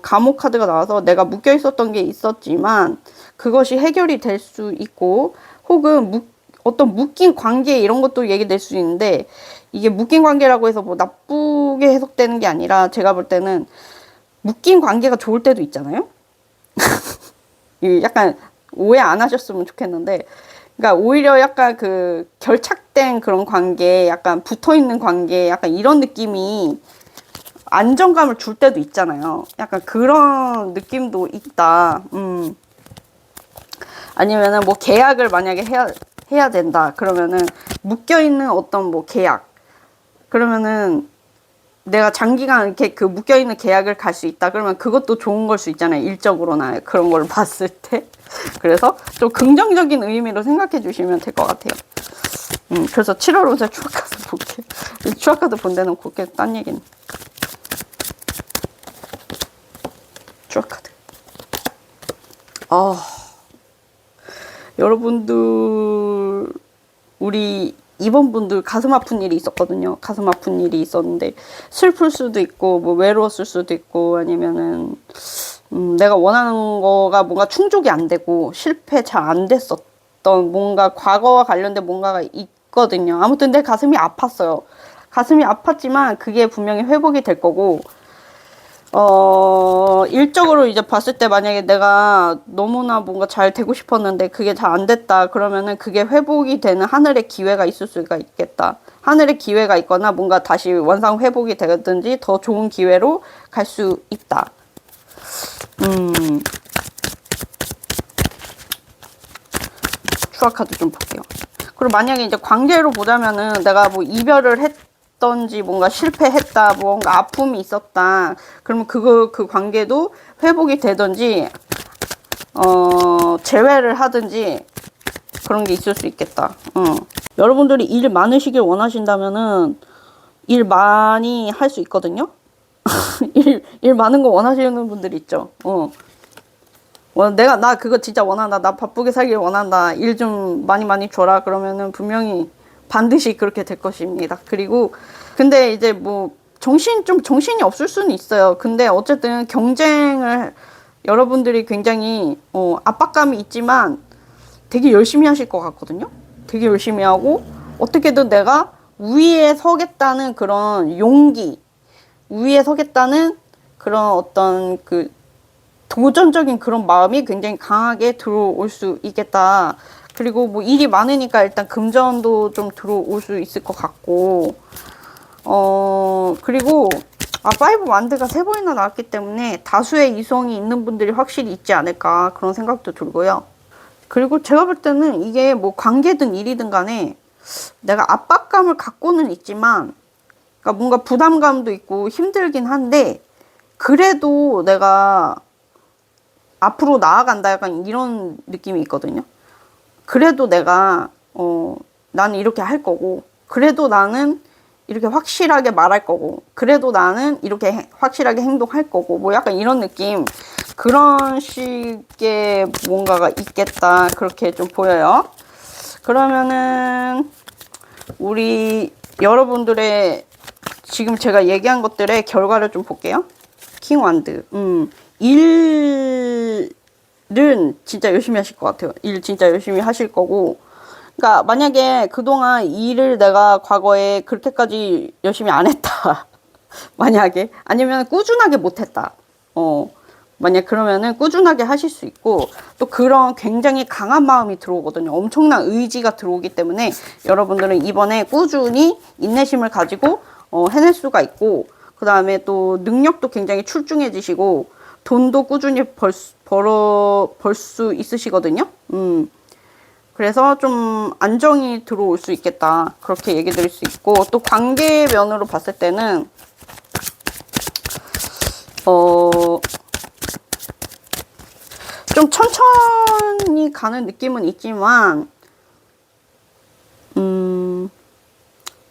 감옥 카드가 나와서 내가 묶여 있었던 게 있었지만 그것이 해결이 될 수 있고, 혹은 어떤 묶인 관계 이런 것도 얘기될 수 있는데, 이게 묶인 관계라고 해서 뭐 나쁘게 해석되는 게 아니라, 제가 볼 때는 묶인 관계가 좋을 때도 있잖아요. 약간 오해 안 하셨으면 좋겠는데, 그러니까 오히려 약간 그 결착된 그런 관계, 약간 붙어있는 관계, 약간 이런 느낌이 안정감을 줄 때도 있잖아요. 약간 그런 느낌도 있다. 아니면은 뭐 계약을 만약에 해야 된다. 그러면은 묶여있는 어떤 뭐 계약. 그러면은 내가 장기간 이렇게 그 묶여있는 계약을 갈 수 있다. 그러면 그것도 좋은 걸 수 있잖아요. 일적으로나 그런 걸 봤을 때. 그래서 좀 긍정적인 의미로 생각해 주시면 될 것 같아요. 그래서 7월 운세 추억카드 볼게요. 추억카드 본 데는 그렇게 딴 얘기는. 추억카드. 여러분들, 우리 이번 분들 가슴 아픈 일이 있었거든요. 가슴 아픈 일이 있었는데 슬플 수도 있고 뭐 외로웠을 수도 있고 아니면은 내가 원하는 거가 뭔가 충족이 안 되고 실패 잘 안 됐었던 뭔가 과거와 관련된 뭔가가 있거든요. 아무튼 내 가슴이 아팠어요. 가슴이 아팠지만 그게 분명히 회복이 될 거고 일적으로 이제 봤을 때 만약에 내가 너무나 뭔가 잘 되고 싶었는데 그게 잘 안 됐다. 그러면은 그게 회복이 되는 하늘의 기회가 있을 수가 있겠다. 하늘의 기회가 있거나 뭔가 다시 원상 회복이 되든지 더 좋은 기회로 갈 수 있다. 추억카드 좀 볼게요. 그리고 만약에 이제 관계로 보자면은 내가 뭐 이별을 했던지 뭔가 실패했다, 뭔가 아픔이 있었다. 그러면 그 관계도 회복이 되든지, 재회를 하든지 그런 게 있을 수 있겠다. 여러분들이 일 많으시길 원하신다면은 일 많이 할 수 있거든요. 일 많은 거 원하시는 분들이 있죠. 나 그거 진짜 원한다. 나 바쁘게 살길 원한다. 일 좀 많이 줘라. 그러면은 분명히 반드시 그렇게 될 것입니다. 그리고, 근데 이제 뭐, 정신이 없을 수는 있어요. 근데 어쨌든 경쟁을 여러분들이 굉장히, 압박감이 있지만 되게 열심히 하실 것 같거든요. 되게 열심히 하고, 어떻게든 내가 위에 서겠다는 그런 용기, 위에 서겠다는 그런 어떤 도전적인 그런 마음이 굉장히 강하게 들어올 수 있겠다. 그리고 뭐 일이 많으니까 일단 금전도 좀 들어올 수 있을 것 같고, 그리고, 파이브 완드가 3번이나 나왔기 때문에 다수의 이성이 있는 분들이 확실히 있지 않을까 그런 생각도 들고요. 그리고 제가 볼 때는 이게 뭐 관계든 일이든 간에 내가 압박감을 갖고는 있지만, 그러니까 뭔가 부담감도 있고 힘들긴 한데, 그래도 내가 앞으로 나아간다 약간 이런 느낌이 있거든요. 그래도 내가 나는 이렇게 할 거고 그래도 나는 이렇게 확실하게 말할 거고 그래도 나는 이렇게 확실하게 행동할 거고 뭐 약간 이런 느낌 그런 식의 뭔가가 있겠다 그렇게 좀 보여요. 그러면은 우리 여러분들의 지금 제가 얘기한 것들의 결과를 좀 볼게요. 킹 완드. 일은 진짜 열심히 하실 것 같아요. 일 진짜 열심히 하실 거고. 그러니까 만약에 그동안 일을 내가 과거에 그렇게까지 열심히 안 했다. 만약에 아니면 꾸준하게 못 했다. 만약 그러면은 꾸준하게 하실 수 있고 또 그런 굉장히 강한 마음이 들어오거든요. 엄청난 의지가 들어오기 때문에 여러분들은 이번에 꾸준히 인내심을 가지고 해낼 수가 있고 그 다음에 또 능력도 굉장히 출중해지시고 돈도 꾸준히 벌 수 있으시거든요. 그래서 좀 안정이 들어올 수 있겠다. 그렇게 얘기 드릴 수 있고 또 관계 면으로 봤을 때는 좀 천천히 가는 느낌은 있지만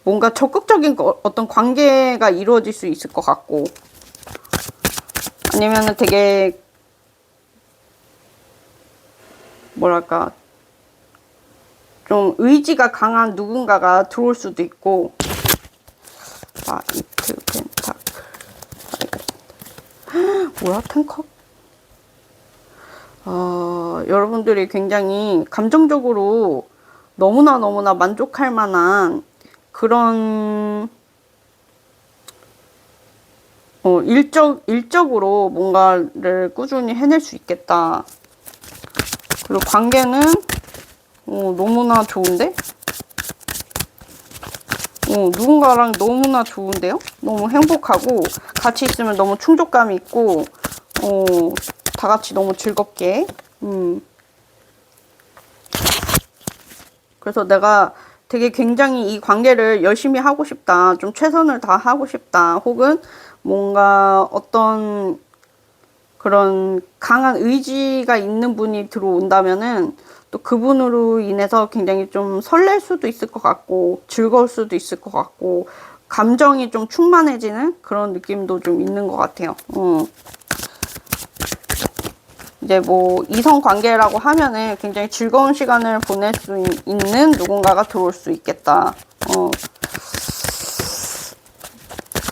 뭔가 적극적인 어떤 관계가 이루어질 수 있을 것 같고 아니면은 되게 뭐랄까 좀 의지가 강한 누군가가 들어올 수도 있고 이트 펜타클 뭐야 탱커? 여러분들이 굉장히 감정적으로 너무나 만족할 만한 그런 일적으로 뭔가를 꾸준히 해낼 수 있겠다. 그리고 관계는 너무나 좋은데? 누군가랑 너무나 좋은데요? 너무 행복하고 같이 있으면 너무 충족감이 있고 다 같이 너무 즐겁게 그래서 내가 되게 굉장히 이 관계를 열심히 하고 싶다, 좀 최선을 다하고 싶다, 혹은 뭔가 어떤 그런 강한 의지가 있는 분이 들어온다면은 또 그분으로 인해서 굉장히 좀 설렐 수도 있을 것 같고 즐거울 수도 있을 것 같고 감정이 좀 충만해지는 그런 느낌도 좀 있는 것 같아요. 이제 뭐 이성 관계라고 하면은 굉장히 즐거운 시간을 보낼 수 있는 누군가가 들어올 수 있겠다.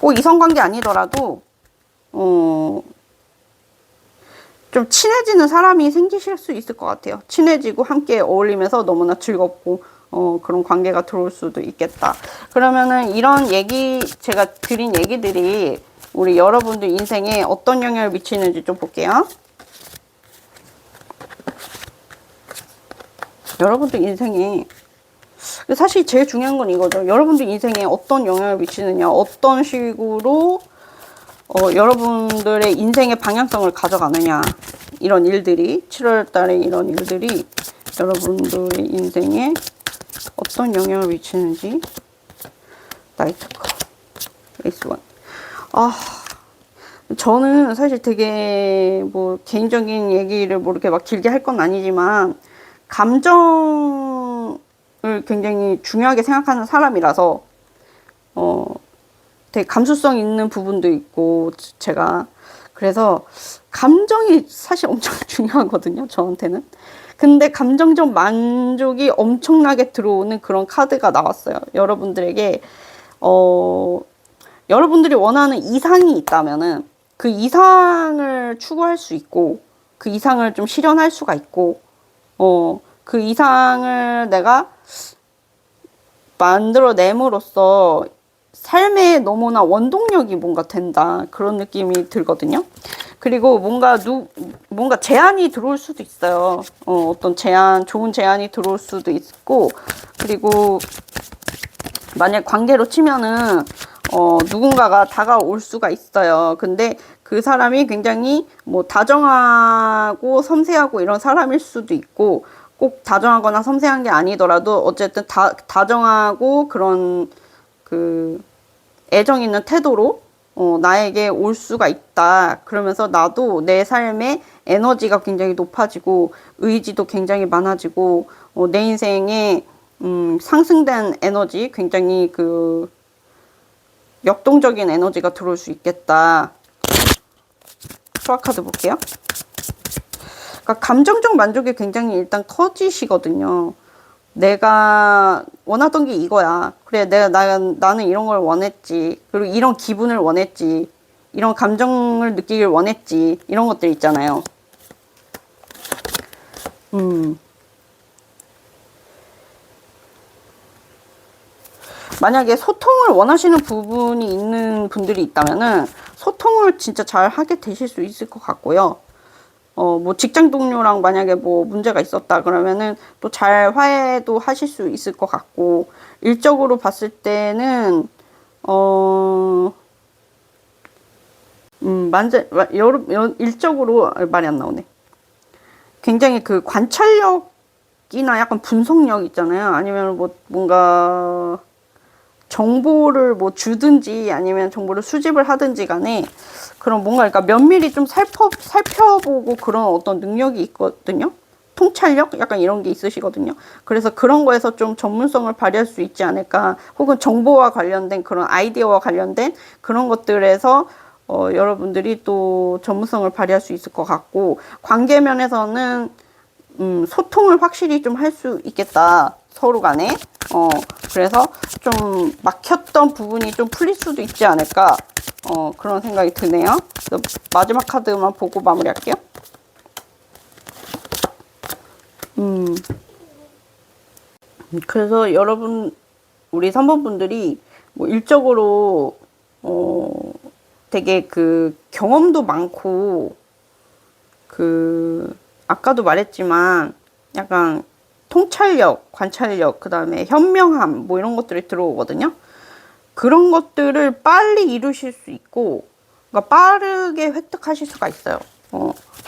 꼭 이성 관계 아니더라도 좀 친해지는 사람이 생기실 수 있을 것 같아요. 친해지고 함께 어울리면서 너무나 즐겁고 그런 관계가 들어올 수도 있겠다. 그러면은 이런 제가 드린 얘기들이 우리 여러분들 인생에 어떤 영향을 미치는지 좀 볼게요. 여러분들 인생에 사실 제일 중요한 건 이거죠. 여러분들 인생에 어떤 영향을 미치느냐, 어떤 식으로 여러분들의 인생의 방향성을 가져가느냐, 이런 일들이 7월 달에 이런 일들이 여러분들의 인생에 어떤 영향을 미치는지. 나이트 컵 에이스 원. 저는 사실 되게 뭐 개인적인 얘기를 뭐 이렇게 막 길게 할 건 아니지만 감정을 굉장히 중요하게 생각하는 사람이라서 되게 감수성 있는 부분도 있고 제가 그래서 감정이 사실 엄청 중요하거든요, 저한테는. 근데 감정적 만족이 엄청나게 들어오는 그런 카드가 나왔어요. 여러분들에게 여러분들이 원하는 이상이 있다면은 그 이상을 추구할 수 있고 그 이상을 좀 실현할 수가 있고 그 이상을 내가 만들어냄으로써 삶에 너무나 원동력이 뭔가 된다, 그런 느낌이 들거든요. 그리고 뭔가 제안이 들어올 수도 있어요. 어떤 좋은 제안이 들어올 수도 있고, 그리고 만약 관계로 치면은 누군가가 다가올 수가 있어요. 근데 그 사람이 굉장히 뭐 다정하고 섬세하고 이런 사람일 수도 있고, 꼭 다정하거나 섬세한 게 아니더라도 어쨌든 다정하고 그런 그 애정 있는 태도로 나에게 올 수가 있다. 그러면서 나도 내 삶의 에너지가 굉장히 높아지고 의지도 굉장히 많아지고 내 인생에 상승된 에너지, 굉장히 그 역동적인 에너지가 들어올 수 있겠다. 수학 카드 볼게요. 그러니까 감정적 만족이 굉장히 일단 커지시거든요. 내가 원하던 게 이거야. 그래, 나는 이런 걸 원했지. 그리고 이런 기분을 원했지. 이런 감정을 느끼길 원했지. 이런 것들 있잖아요. 만약에 소통을 원하시는 부분이 있는 분들이 있다면은 소통을 진짜 잘 하게 되실 수 있을 것 같고요. 뭐 직장 동료랑 만약에 뭐 문제가 있었다 그러면은 또 잘 화해도 하실 수 있을 것 같고, 일적으로 봤을 때는 일적으로 말이 안 나오네. 굉장히 그 관찰력이나 약간 분석력 있잖아요. 아니면 뭐 뭔가 정보를 뭐 주든지 아니면 정보를 수집을 하든지 간에 그런 뭔가 그러니까 면밀히 좀 살펴보고 그런 어떤 능력이 있거든요. 통찰력? 약간 이런 게 있으시거든요. 그래서 그런 거에서 좀 전문성을 발휘할 수 있지 않을까. 혹은 정보와 관련된 그런 아이디어와 관련된 그런 것들에서 여러분들이 또 전문성을 발휘할 수 있을 것 같고, 관계 면에서는 소통을 확실히 좀 할 수 있겠다, 서로 간에. 그래서 좀 막혔던 부분이 좀 풀릴 수도 있지 않을까, 그런 생각이 드네요. 마지막 카드만 보고 마무리할게요. 그래서 여러분, 우리 3번 분들이 뭐 일적으로 되게 그 경험도 많고, 그 아까도 말했지만 약간 통찰력, 관찰력, 그 다음에 현명함, 뭐 이런 것들이 들어오거든요. 그런 것들을 빨리 이루실 수 있고, 그러니까 빠르게 획득하실 수가 있어요.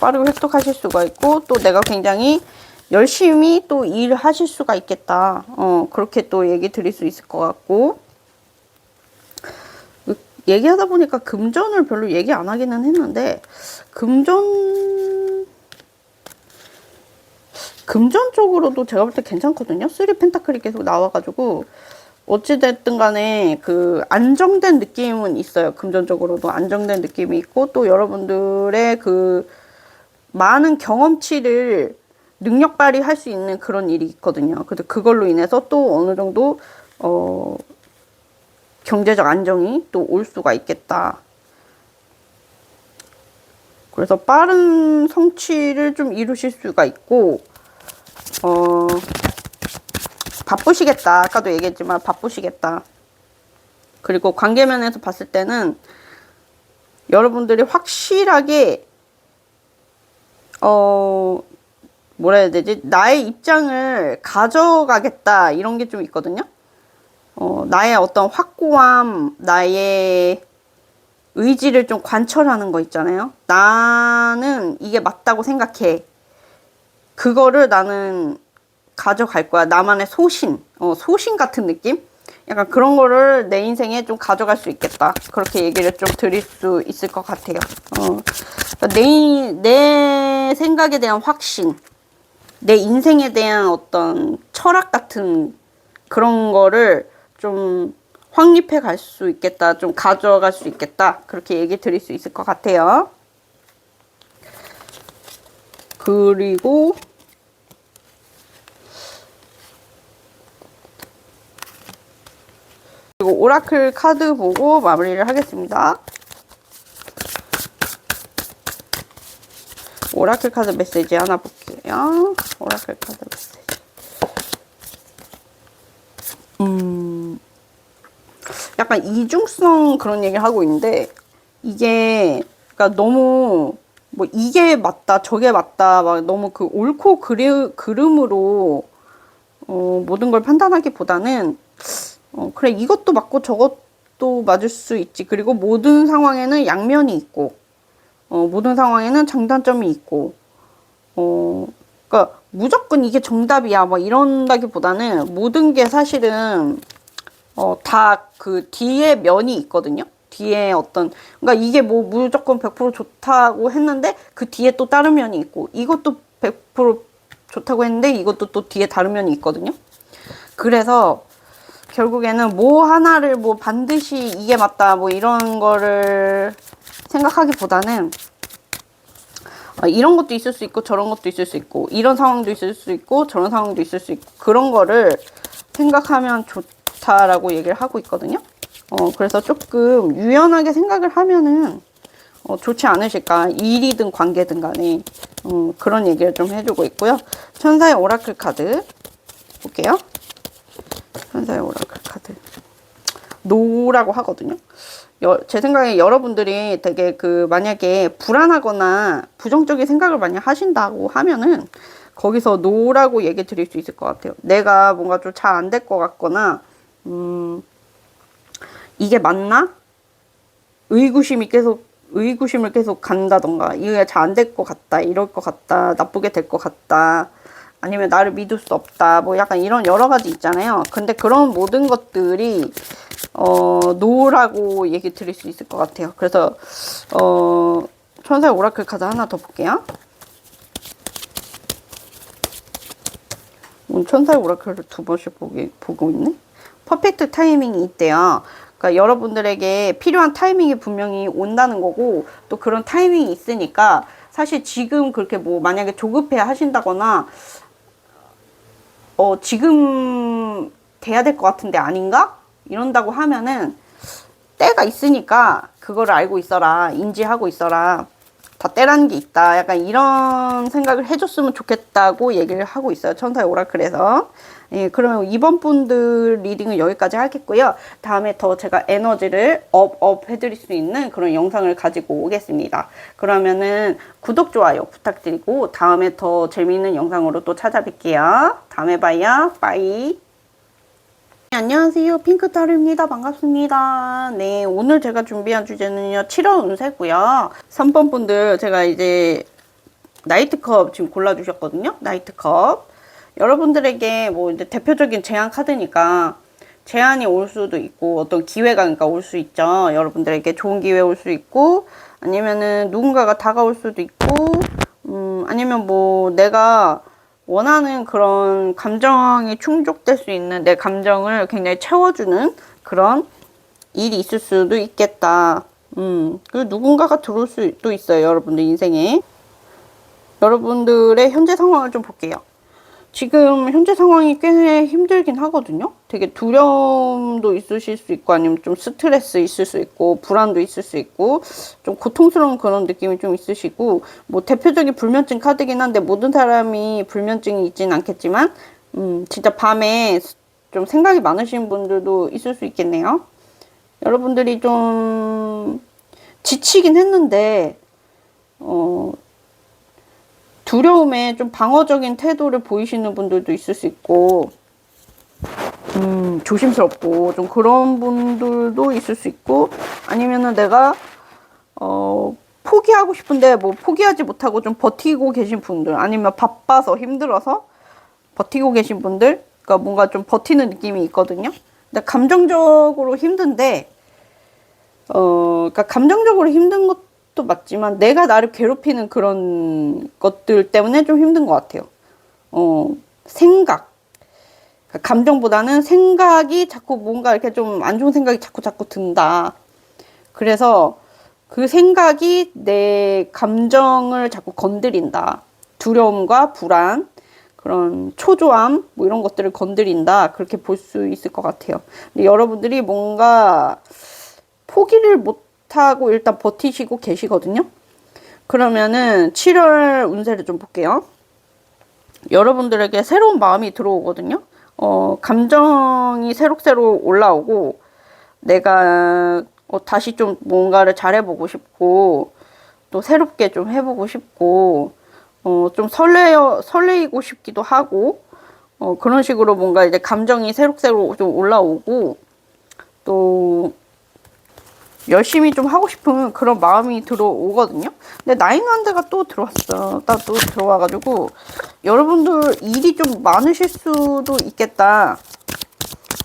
빠르게 획득하실 수가 있고, 또 내가 굉장히 열심히 또 일하실 수가 있겠다. 그렇게 또 얘기 드릴 수 있을 것 같고, 얘기하다 보니까 금전을 별로 얘기 안 하기는 했는데, 금전 쪽으로도 제가 볼 때 괜찮거든요. 3 펜타클이 계속 나와가지고, 어찌됐든 간에 그 안정된 느낌은 있어요. 금전적으로도 안정된 느낌이 있고, 또 여러분들의 그 많은 경험치를 능력 발휘할 수 있는 그런 일이 있거든요. 근데 그걸로 인해서 또 어느 정도 경제적 안정이 또 올 수가 있겠다. 그래서 빠른 성취를 좀 이루실 수가 있고, 바쁘시겠다. 아까도 얘기했지만 바쁘시겠다. 그리고 관계면에서 봤을 때는 여러분들이 확실하게 뭐라 해야 되지? 나의 입장을 가져가겠다 이런 게 좀 있거든요. 나의 어떤 확고함, 나의 의지를 좀 관철하는 거 있잖아요. 나는 이게 맞다고 생각해. 그거를 나는 가져갈 거야. 나만의 소신, 소신 같은 느낌? 약간 그런 거를 내 인생에 좀 가져갈 수 있겠다. 그렇게 얘기를 좀 드릴 수 있을 것 같아요. 그러니까 내 생각에 대한 확신, 내 인생에 대한 어떤 철학 같은 그런 거를 좀 확립해 갈 수 있겠다. 좀 가져갈 수 있겠다. 그렇게 얘기 드릴 수 있을 것 같아요. 그리고 오라클 카드 보고 마무리를 하겠습니다. 오라클 카드 메시지 하나 볼게요. 오라클 카드 메시지. 약간 이중성 그런 얘기를 하고 있는데, 이게, 그러니까 너무, 뭐, 이게 맞다, 저게 맞다, 막 너무 그 옳고 그름으로, 모든 걸 판단하기보다는, 그래, 이것도 맞고 저것도 맞을 수 있지. 그리고 모든 상황에는 양면이 있고, 모든 상황에는 장단점이 있고, 그러니까 무조건 이게 정답이야, 뭐 이런다기보다는 모든 게 사실은, 다 그 뒤에 면이 있거든요. 뒤에 어떤, 그러니까 이게 뭐 무조건 100% 좋다고 했는데 그 뒤에 또 다른 면이 있고, 이것도 100% 좋다고 했는데 이것도 또 뒤에 다른 면이 있거든요. 그래서 결국에는 뭐 하나를 뭐 반드시 이게 맞다 뭐 이런 거를 생각하기보다는 이런 것도 있을 수 있고 저런 것도 있을 수 있고 이런 상황도 있을 수 있고 저런 상황도 있을 수 있고 그런 거를 생각하면 좋다라고 얘기를 하고 있거든요. 그래서 조금 유연하게 생각을 하면은 좋지 않으실까. 일이든 관계든 간에 그런 얘기를 좀 해주고 있고요. 천사의 오라클 카드 볼게요. 천사의 오라클 카드 노라고 하거든요. 제 생각에 여러분들이 되게 그 만약에 불안하거나 부정적인 생각을 많이 하신다고 하면은 거기서 노라고 얘기 드릴 수 있을 것 같아요. 내가 뭔가 좀 잘 안 될 것 같거나 이게 맞나? 의구심을 계속 간다던가 이게 잘 안 될 것 같다, 이럴 것 같다, 나쁘게 될 것 같다, 아니면 나를 믿을 수 없다, 뭐 약간 이런 여러 가지 있잖아요. 근데 그런 모든 것들이 노라고 얘기 드릴 수 있을 것 같아요. 그래서 천사의 오라클 카드 하나 더 볼게요. 천사의 오라클을 2번씩 보고 있네. 퍼펙트 타이밍이 있대요. 그러니까 여러분들에게 필요한 타이밍이 분명히 온다는 거고, 또 그런 타이밍이 있으니까 사실 지금 그렇게 뭐 만약에 조급해 하신다거나 지금 돼야 될 것 같은데 아닌가? 이런다고 하면은 때가 있으니까 그거를 알고 있어라, 인지하고 있어라, 다 때라는 게 있다, 약간 이런 생각을 해줬으면 좋겠다고 얘기를 하고 있어요. 천사의 오라클에서. 예, 그러면 이번 분들 리딩은 여기까지 하겠고요. 다음에 더 제가 에너지를 업 해드릴 수 있는 그런 영상을 가지고 오겠습니다. 그러면은 구독, 좋아요 부탁드리고 다음에 더 재미있는 영상으로 또 찾아뵐게요. 다음에 봐요. 빠이. 안녕하세요. 핑크타로입니다. 반갑습니다. 네, 오늘 제가 준비한 주제는요, 7월 운세고요. 3번 분들 제가 이제 나이트컵 지금 골라주셨거든요. 나이트컵. 여러분들에게 뭐 이제 대표적인 제안 카드니까 제안이 올 수도 있고 어떤 기회가 그러니까 올 수 있죠. 여러분들에게 좋은 기회 올 수 있고 아니면은 누군가가 다가올 수도 있고 아니면 뭐 내가 원하는 그런 감정이 충족될 수 있는 내 감정을 굉장히 채워주는 그런 일이 있을 수도 있겠다. 그리고 누군가가 들어올 수도 있어요. 여러분들 인생에. 여러분들의 현재 상황을 좀 볼게요. 지금 현재 상황이 꽤 힘들긴 하거든요. 되게 두려움도 있으실 수 있고 아니면 좀 스트레스 있을 수 있고 불안도 있을 수 있고 좀 고통스러운 그런 느낌이 좀 있으시고 뭐 대표적인 불면증 카드긴 한데 모든 사람이 불면증이 있진 않겠지만 진짜 밤에 좀 생각이 많으신 분들도 있을 수 있겠네요. 여러분들이 좀 지치긴 했는데 두려움에 좀 방어적인 태도를 보이시는 분들도 있을 수 있고 조심스럽고 좀 그런 분들도 있을 수 있고 아니면은 내가 포기하고 싶은데 뭐 포기하지 못하고 좀 버티고 계신 분들 아니면 바빠서 힘들어서 버티고 계신 분들 그러니까 뭔가 좀 버티는 느낌이 있거든요. 근데 감정적으로 힘든데 그러니까 감정적으로 힘든 것도 맞지만 내가 나를 괴롭히는 그런 것들 때문에 좀 힘든 것 같아요. 생각. 그러니까 감정보다는 생각이 자꾸 뭔가 이렇게 좀 안 좋은 생각이 자꾸 든다. 그래서 그 생각이 내 감정을 자꾸 건드린다. 두려움과 불안, 그런 초조함, 뭐 이런 것들을 건드린다. 그렇게 볼 수 있을 것 같아요. 근데 여러분들이 뭔가 포기를 못하고 일단 버티시고 계시거든요. 그러면은 7월 운세를 좀 볼게요. 여러분들에게 새로운 마음이 들어오거든요. 감정이 새록새록 올라오고 내가 다시 좀 뭔가를 잘해보고 싶고 또 새롭게 좀 해보고 싶고 좀 설레이고 싶기도 하고 그런 식으로 뭔가 이제 감정이 새록새록 좀 올라오고 또 열심히 좀 하고 싶은 그런 마음이 들어오거든요. 근데 나인완드가 또 들어왔어. 또 들어와가지고 여러분들 일이 좀 많으실 수도 있겠다.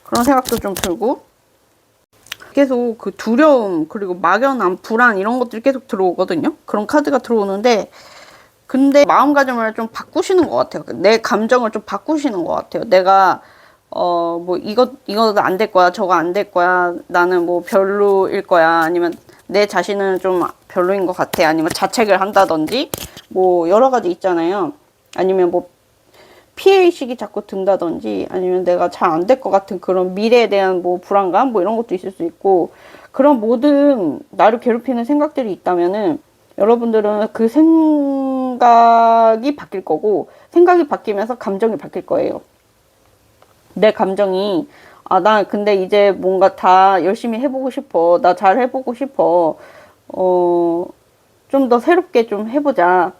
그런 생각도 좀 들고 계속 그 두려움 그리고 막연함, 불안 이런 것들이 계속 들어오거든요. 그런 카드가 들어오는데 근데 마음가짐을 좀 바꾸시는 것 같아요. 내 감정을 좀 바꾸시는 것 같아요. 내가 뭐 이거 안 될 거야, 저거 안 될 거야, 나는 뭐 별로일 거야, 아니면 내 자신은 좀 별로인 것 같아, 아니면 자책을 한다든지 뭐 여러 가지 있잖아요. 아니면 뭐 피해의식이 자꾸 든다든지 아니면 내가 잘 안 될 것 같은 그런 미래에 대한 뭐 불안감 뭐 이런 것도 있을 수 있고 그런 모든 나를 괴롭히는 생각들이 있다면은 여러분들은 그 생각이 바뀔 거고 생각이 바뀌면서 감정이 바뀔 거예요. 내 감정이 나 근데 이제 뭔가 다 열심히 해보고 싶어. 나 잘 해보고 싶어. 좀 더 새롭게 좀 해보자.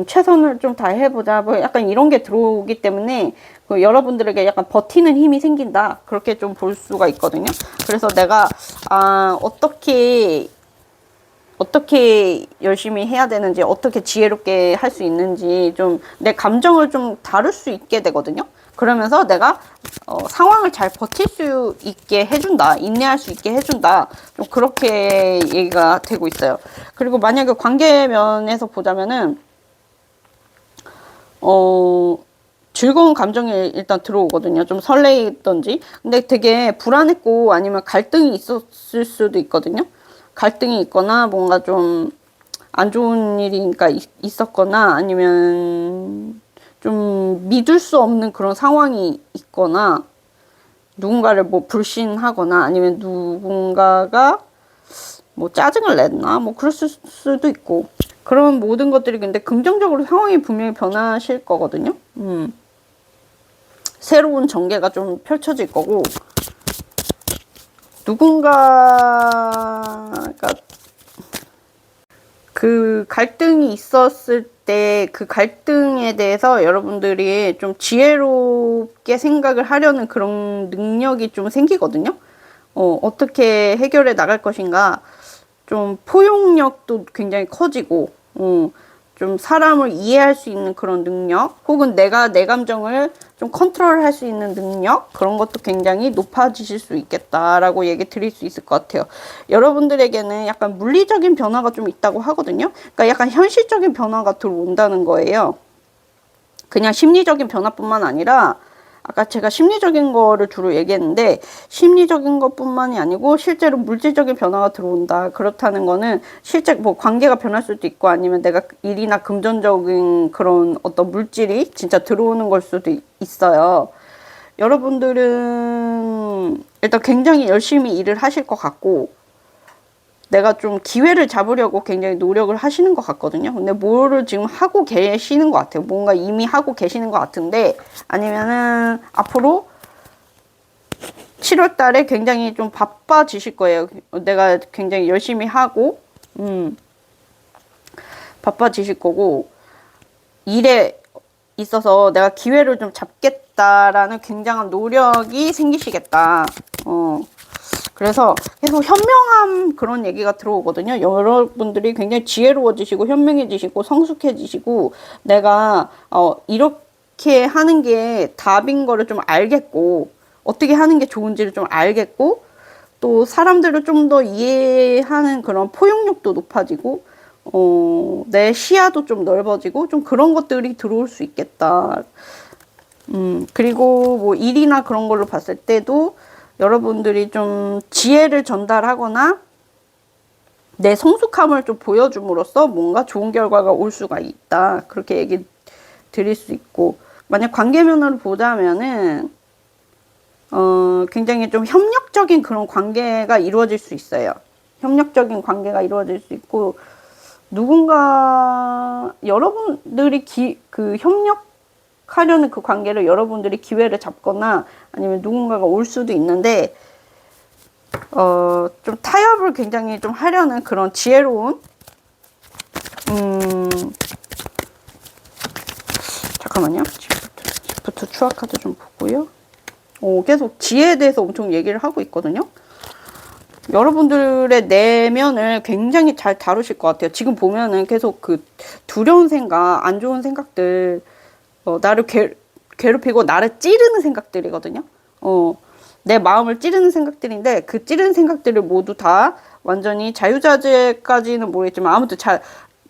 최선을 좀 다 해보자. 뭐 약간 이런 게 들어오기 때문에 그 여러분들에게 약간 버티는 힘이 생긴다. 그렇게 좀 볼 수가 있거든요. 그래서 내가 어떻게 열심히 해야 되는지 어떻게 지혜롭게 할 수 있는지 좀 내 감정을 좀 다룰 수 있게 되거든요. 그러면서 내가 상황을 잘 버틸 수 있게 해준다. 인내할 수 있게 해준다. 좀 그렇게 얘기가 되고 있어요. 그리고 만약에 관계 면에서 보자면은 즐거운 감정이 일단 들어오거든요. 좀 설레이던지. 근데 되게 불안했고 아니면 갈등이 있었을 수도 있거든요. 갈등이 있거나 뭔가 좀 안 좋은 일이니까 있었거나 아니면 좀 믿을 수 없는 그런 상황이 있거나 누군가를 뭐 불신하거나 아니면 누군가가 뭐 짜증을 냈나 뭐 그럴 수도 있고 그런 모든 것들이 근데 긍정적으로 상황이 분명히 변하실 거거든요. 새로운 전개가 좀 펼쳐질 거고 누군가가 그 갈등이 있었을 때 그 갈등에 대해서 여러분들이 좀 지혜롭게 생각을 하려는 그런 능력이 좀 생기거든요. 어떻게 해결해 나갈 것인가 좀 포용력도 굉장히 커지고 좀 사람을 이해할 수 있는 그런 능력, 혹은 내가 내 감정을 좀 컨트롤할 수 있는 능력, 그런 것도 굉장히 높아지실 수 있겠다라고 얘기 드릴 수 있을 것 같아요. 여러분들에게는 약간 물리적인 변화가 좀 있다고 하거든요. 그러니까 약간 현실적인 변화가 들어온다는 거예요. 그냥 심리적인 변화뿐만 아니라, 아까 제가 심리적인 거를 주로 얘기했는데, 심리적인 것뿐만이 아니고 실제로 물질적인 변화가 들어온다. 그렇다는 거는 실제 뭐 관계가 변할 수도 있고, 아니면 내가 일이나 금전적인 그런 어떤 물질이 진짜 들어오는 걸 수도 있어요. 여러분들은 일단 굉장히 열심히 일을 하실 것 같고, 내가 좀 기회를 잡으려고 굉장히 노력을 하시는 것 같거든요. 근데 뭐를 지금 하고 계시는 것 같아요. 뭔가 이미 하고 계시는 것 같은데, 아니면은 앞으로 7월 달에 굉장히 좀 바빠지실 거예요. 내가 굉장히 열심히 하고, 바빠지실 거고, 일에 있어서 내가 기회를 좀 잡겠다라는 굉장한 노력이 생기시겠다. 그래서 계속 현명함 그런 얘기가 들어오거든요. 여러분들이 굉장히 지혜로워지시고 현명해지시고 성숙해지시고, 내가 이렇게 하는 게 답인 거를 좀 알겠고, 어떻게 하는 게 좋은지를 좀 알겠고, 또 사람들을 좀 더 이해하는 그런 포용력도 높아지고, 내 시야도 좀 넓어지고, 좀 그런 것들이 들어올 수 있겠다. 그리고 뭐 일이나 그런 걸로 봤을 때도 여러분들이 좀 지혜를 전달하거나 내 성숙함을 좀 보여줌으로써 뭔가 좋은 결과가 올 수가 있다. 그렇게 얘기 드릴 수 있고, 만약 관계 면으로 보자면은 굉장히 좀 협력적인 그런 관계가 이루어질 수 있어요. 협력적인 관계가 이루어질 수 있고, 누군가 여러분들이 그 협력하려는 그 관계를 여러분들이 기회를 잡거나 아니면 누군가가 올 수도 있는데, 좀 타협을 굉장히 좀 하려는 그런 지혜로운, 잠깐만요. 지금부터 추억 카드 좀 보고요. 계속 지혜에 대해서 엄청 얘기를 하고 있거든요. 여러분들의 내면을 굉장히 잘 다루실 것 같아요. 지금 보면은 계속 그 두려운 생각, 안 좋은 생각들, 나를 괴롭히고 나를 찌르는 생각들이거든요. 내 마음을 찌르는 생각들인데, 그 찌르는 생각들을 모두 다 완전히 자유자재까지는 모르겠지만, 아무튼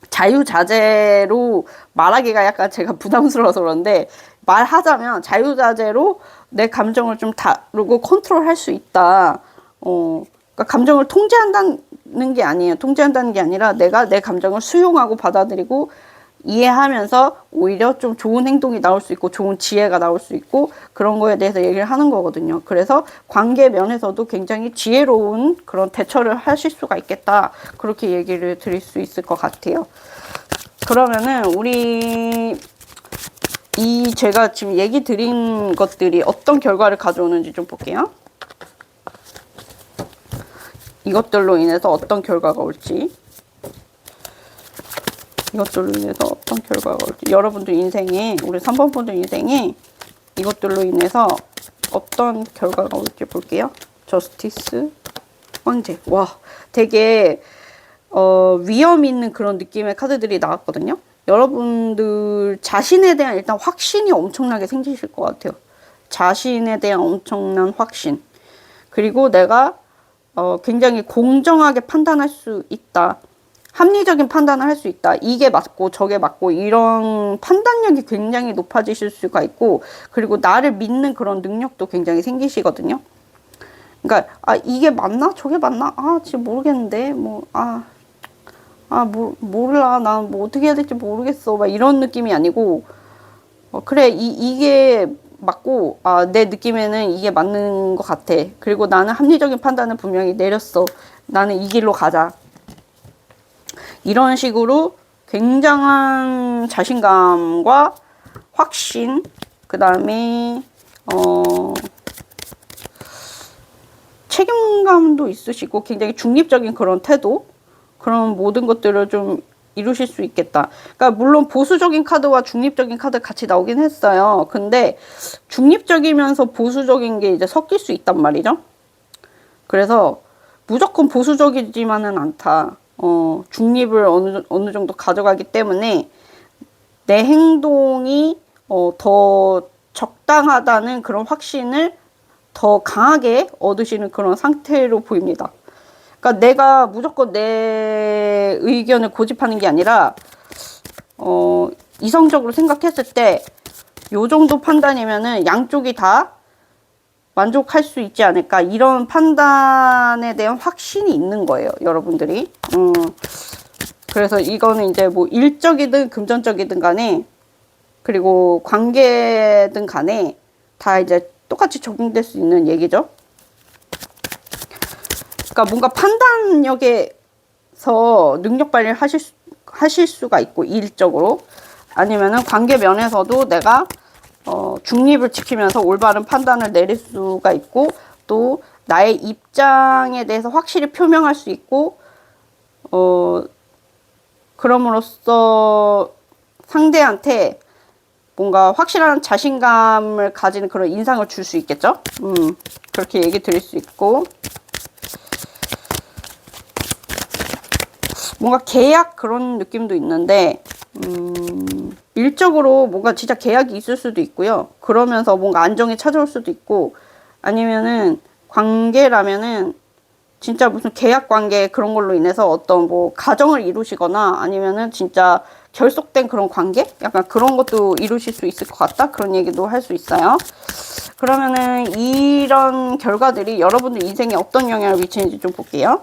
자유자재로 말하기가 약간 제가 부담스러워서 그런데, 말하자면 자유자재로 내 감정을 좀 다루고 컨트롤할 수 있다. 그러니까 감정을 통제한다는 게 아니에요. 통제한다는 게 아니라 내가 내 감정을 수용하고 받아들이고 이해하면서 오히려 좀 좋은 행동이 나올 수 있고 좋은 지혜가 나올 수 있고, 그런 거에 대해서 얘기를 하는 거거든요. 그래서 관계 면에서도 굉장히 지혜로운 그런 대처를 하실 수가 있겠다. 그렇게 얘기를 드릴 수 있을 것 같아요. 그러면은 우리 제가 지금 얘기 드린 것들이 어떤 결과를 가져오는지 좀 볼게요. 이것들로 인해서 어떤 결과가 올지. 이것들로 인해서 어떤 결과가 올지. 여러분들 인생에, 우리 3번 분들 인생에 이것들로 인해서 어떤 결과가 올지 볼게요. 저스티스, 황제. 와, 되게 위험 있는 그런 느낌의 카드들이 나왔거든요. 여러분들 자신에 대한 일단 확신이 엄청나게 생기실 것 같아요. 자신에 대한 엄청난 확신. 그리고 내가 굉장히 공정하게 판단할 수 있다. 합리적인 판단을 할 수 있다. 이게 맞고 저게 맞고, 이런 판단력이 굉장히 높아지실 수가 있고, 그리고 나를 믿는 그런 능력도 굉장히 생기시거든요. 그러니까 이게 맞나? 저게 맞나? 진짜 모르겠는데. 몰라. 난 뭐 어떻게 해야 될지 모르겠어. 막 이런 느낌이 아니고, 그래, 이게 맞고, 내 느낌에는 이게 맞는 것 같아. 그리고 나는 합리적인 판단을 분명히 내렸어. 나는 이 길로 가자. 이런 식으로 굉장한 자신감과 확신, 그 다음에 책임감도 있으시고, 굉장히 중립적인 그런 태도, 그런 모든 것들을 좀 이루실 수 있겠다. 그러니까 물론 보수적인 카드와 중립적인 카드 같이 나오긴 했어요. 근데 중립적이면서 보수적인 게 이제 섞일 수 있단 말이죠. 그래서 무조건 보수적이지만은 않다. 중립을 어느 정도 가져가기 때문에 내 행동이 더 적당하다는 그런 확신을 더 강하게 얻으시는 그런 상태로 보입니다. 그러니까 내가 무조건 내 의견을 고집하는 게 아니라 이성적으로 생각했을 때 요 정도 판단이면은 양쪽이 다 만족할 수 있지 않을까, 이런 판단에 대한 확신이 있는 거예요, 여러분들이. 그래서 이거는 이제 뭐 일적이든 금전적이든 간에, 그리고 관계든 간에 다 이제 똑같이 적용될 수 있는 얘기죠. 그러니까 뭔가 판단력에서 능력 발휘를 하실 수가 있고, 일적으로. 아니면은 관계 면에서도 내가 중립을 지키면서 올바른 판단을 내릴 수가 있고, 또 나의 입장에 대해서 확실히 표명할 수 있고, 그럼으로써 상대한테 뭔가 확실한 자신감을 가지는 그런 인상을 줄 수 있겠죠. 그렇게 얘기 드릴 수 있고, 뭔가 계약 그런 느낌도 있는데, 일적으로 뭔가 진짜 계약이 있을 수도 있고요. 그러면서 뭔가 안정이 찾아올 수도 있고, 아니면은 관계라면은 진짜 무슨 계약 관계 그런 걸로 인해서 어떤 뭐 가정을 이루시거나, 아니면은 진짜 결속된 그런 관계? 약간 그런 것도 이루실 수 있을 것 같다? 그런 얘기도 할 수 있어요. 그러면은 이런 결과들이 여러분들 인생에 어떤 영향을 미치는지 좀 볼게요.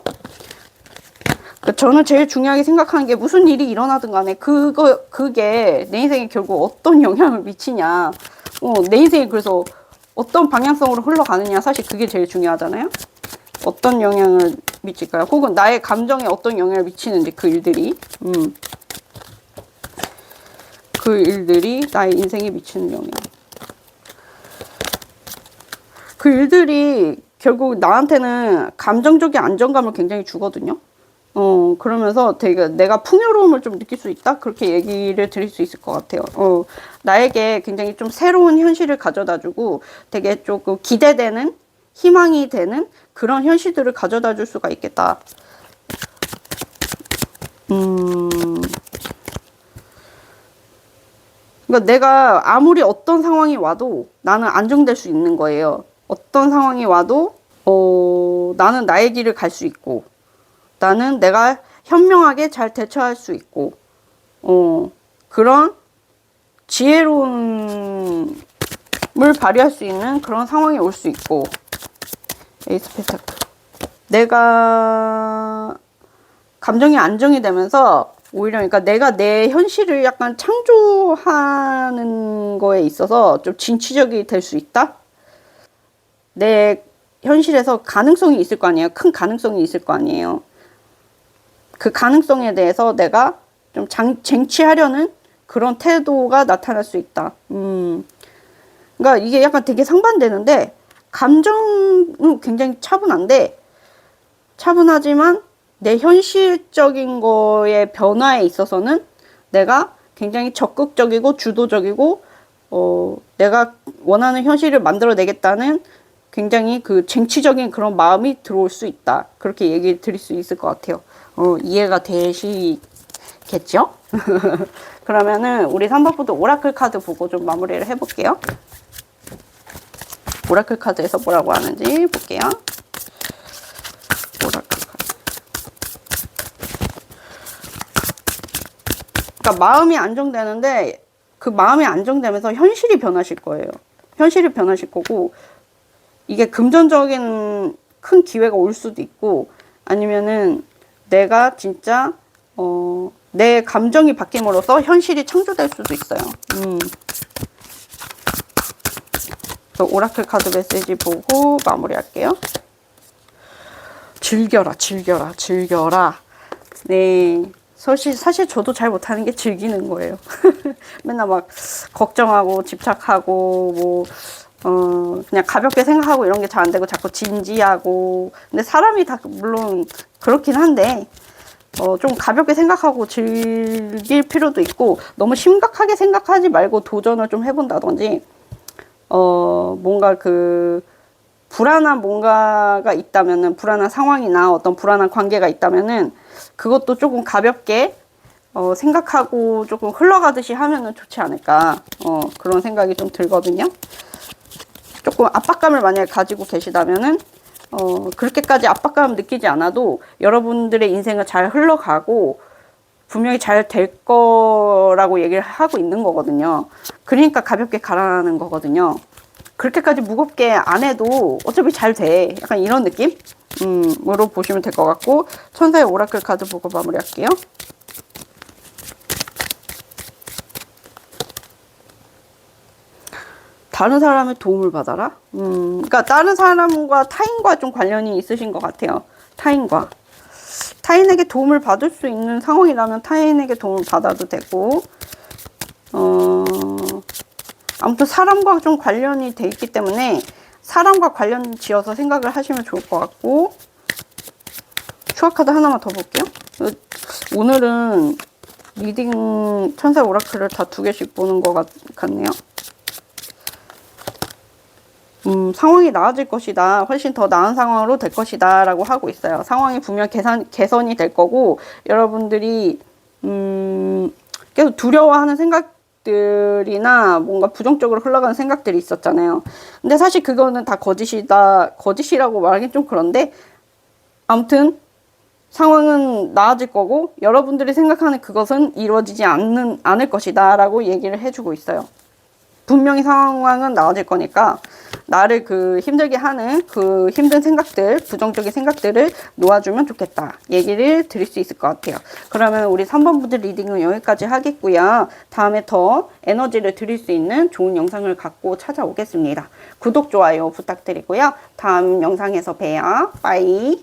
저는 제일 중요하게 생각하는 게, 무슨 일이 일어나든 간에 그게 내 인생에 결국 어떤 영향을 미치냐, 내 인생이 그래서 어떤 방향성으로 흘러가느냐, 사실 그게 제일 중요하잖아요. 어떤 영향을 미칠까요? 혹은 나의 감정에 어떤 영향을 미치는지, 그 일들이 나의 인생에 미치는 영향, 그 일들이 결국 나한테는 감정적인 안정감을 굉장히 주거든요. 그러면서 되게 내가 풍요로움을 좀 느낄 수 있다? 그렇게 얘기를 드릴 수 있을 것 같아요. 나에게 굉장히 좀 새로운 현실을 가져다 주고, 되게 조금 기대되는, 희망이 되는 그런 현실들을 가져다 줄 수가 있겠다. 그러니까 내가 아무리 어떤 상황이 와도 나는 안정될 수 있는 거예요. 어떤 상황이 와도, 나는 나의 길을 갈 수 있고, 나는 내가 현명하게 잘 대처할 수 있고, 그런 지혜로움을 발휘할 수 있는 그런 상황이 올 수 있고. 에이스 펜타클. 내가 감정이 안정이 되면서 오히려, 그러니까 내가 내 현실을 약간 창조하는 거에 있어서 좀 진취적이 될 수 있다? 내 현실에서 가능성이 있을 거 아니에요. 큰 가능성이 있을 거 아니에요. 그 가능성에 대해서 내가 좀 쟁취하려는 그런 태도가 나타날 수 있다. 그러니까 이게 약간 되게 상반되는데, 감정은 굉장히 차분하지만 내 현실적인 거의 변화에 있어서는 내가 굉장히 적극적이고 주도적이고, 내가 원하는 현실을 만들어내겠다는 굉장히 그 쟁취적인 그런 마음이 들어올 수 있다. 그렇게 얘기 드릴 수 있을 것 같아요. 이해가 되시겠죠? 그러면은 우리 3번부터 오라클 카드 보고 좀 마무리를 해볼게요. 오라클 카드에서 뭐라고 하는지 볼게요. 오라클 카드. 그러니까 마음이 안정되는데, 그 마음이 안정되면서 현실이 변하실 거예요. 현실이 변하실 거고, 이게 금전적인 큰 기회가 올 수도 있고, 아니면은 내가 진짜 내 감정이 바뀜으로써 현실이 창조될 수도 있어요. 오라클 카드 메시지 보고 마무리할게요. 즐겨라, 즐겨라, 즐겨라. 네, 사실 저도 잘 못하는 게 즐기는 거예요. 맨날 막 걱정하고 집착하고 뭐 그냥 가볍게 생각하고 이런 게 잘 안 되고, 자꾸 진지하고. 근데 사람이 다 물론 그렇긴 한데, 좀 가볍게 생각하고 즐길 필요도 있고, 너무 심각하게 생각하지 말고 도전을 좀 해본다든지, 뭔가 그 불안한 뭔가가 있다면은, 불안한 상황이나 어떤 불안한 관계가 있다면은 그것도 조금 가볍게 생각하고 조금 흘러가듯이 하면은 좋지 않을까. 그런 생각이 좀 들거든요. 조금 압박감을 만약에 가지고 계시다면은, 그렇게까지 압박감 느끼지 않아도 여러분들의 인생을 잘 흘러가고, 분명히 잘 될 거라고 얘기를 하고 있는 거거든요. 그러니까 가볍게 가라는 거거든요. 그렇게까지 무겁게 안 해도 어차피 잘 돼. 약간 이런 느낌? 으로 보시면 될 것 같고, 천사의 오라클 카드 보고 마무리할게요. 다른 사람의 도움을 받아라? 그러니까 다른 사람과 타인과 좀 관련이 있으신 것 같아요. 타인과. 타인에게 도움을 받을 수 있는 상황이라면 타인에게 도움을 받아도 되고, 아무튼 사람과 좀 관련이 돼 있기 때문에 사람과 관련 지어서 생각을 하시면 좋을 것 같고, 추가 카드 하나만 더 볼게요. 오늘은 리딩 천사 오라클을 다 2개씩 보는 것 같네요. 상황이 나아질 것이다. 훨씬 더 나은 상황으로 될 것이다. 라고 하고 있어요. 상황이 분명 개선이 될 거고, 여러분들이, 계속 두려워하는 생각들이나 뭔가 부정적으로 흘러가는 생각들이 있었잖아요. 근데 사실 그거는 다 거짓이라고 말하긴 좀 그런데, 아무튼, 상황은 나아질 거고, 여러분들이 생각하는 그것은 이루어지지 않을 것이다. 라고 얘기를 해주고 있어요. 분명히 상황은 나아질 거니까 나를 힘들게 하는 힘든 생각들, 부정적인 생각들을 놓아주면 좋겠다. 얘기를 드릴 수 있을 것 같아요. 그러면 우리 3번 분들 리딩은 여기까지 하겠고요. 다음에 더 에너지를 드릴 수 있는 좋은 영상을 갖고 찾아오겠습니다. 구독, 좋아요 부탁드리고요. 다음 영상에서 봬요. 빠이.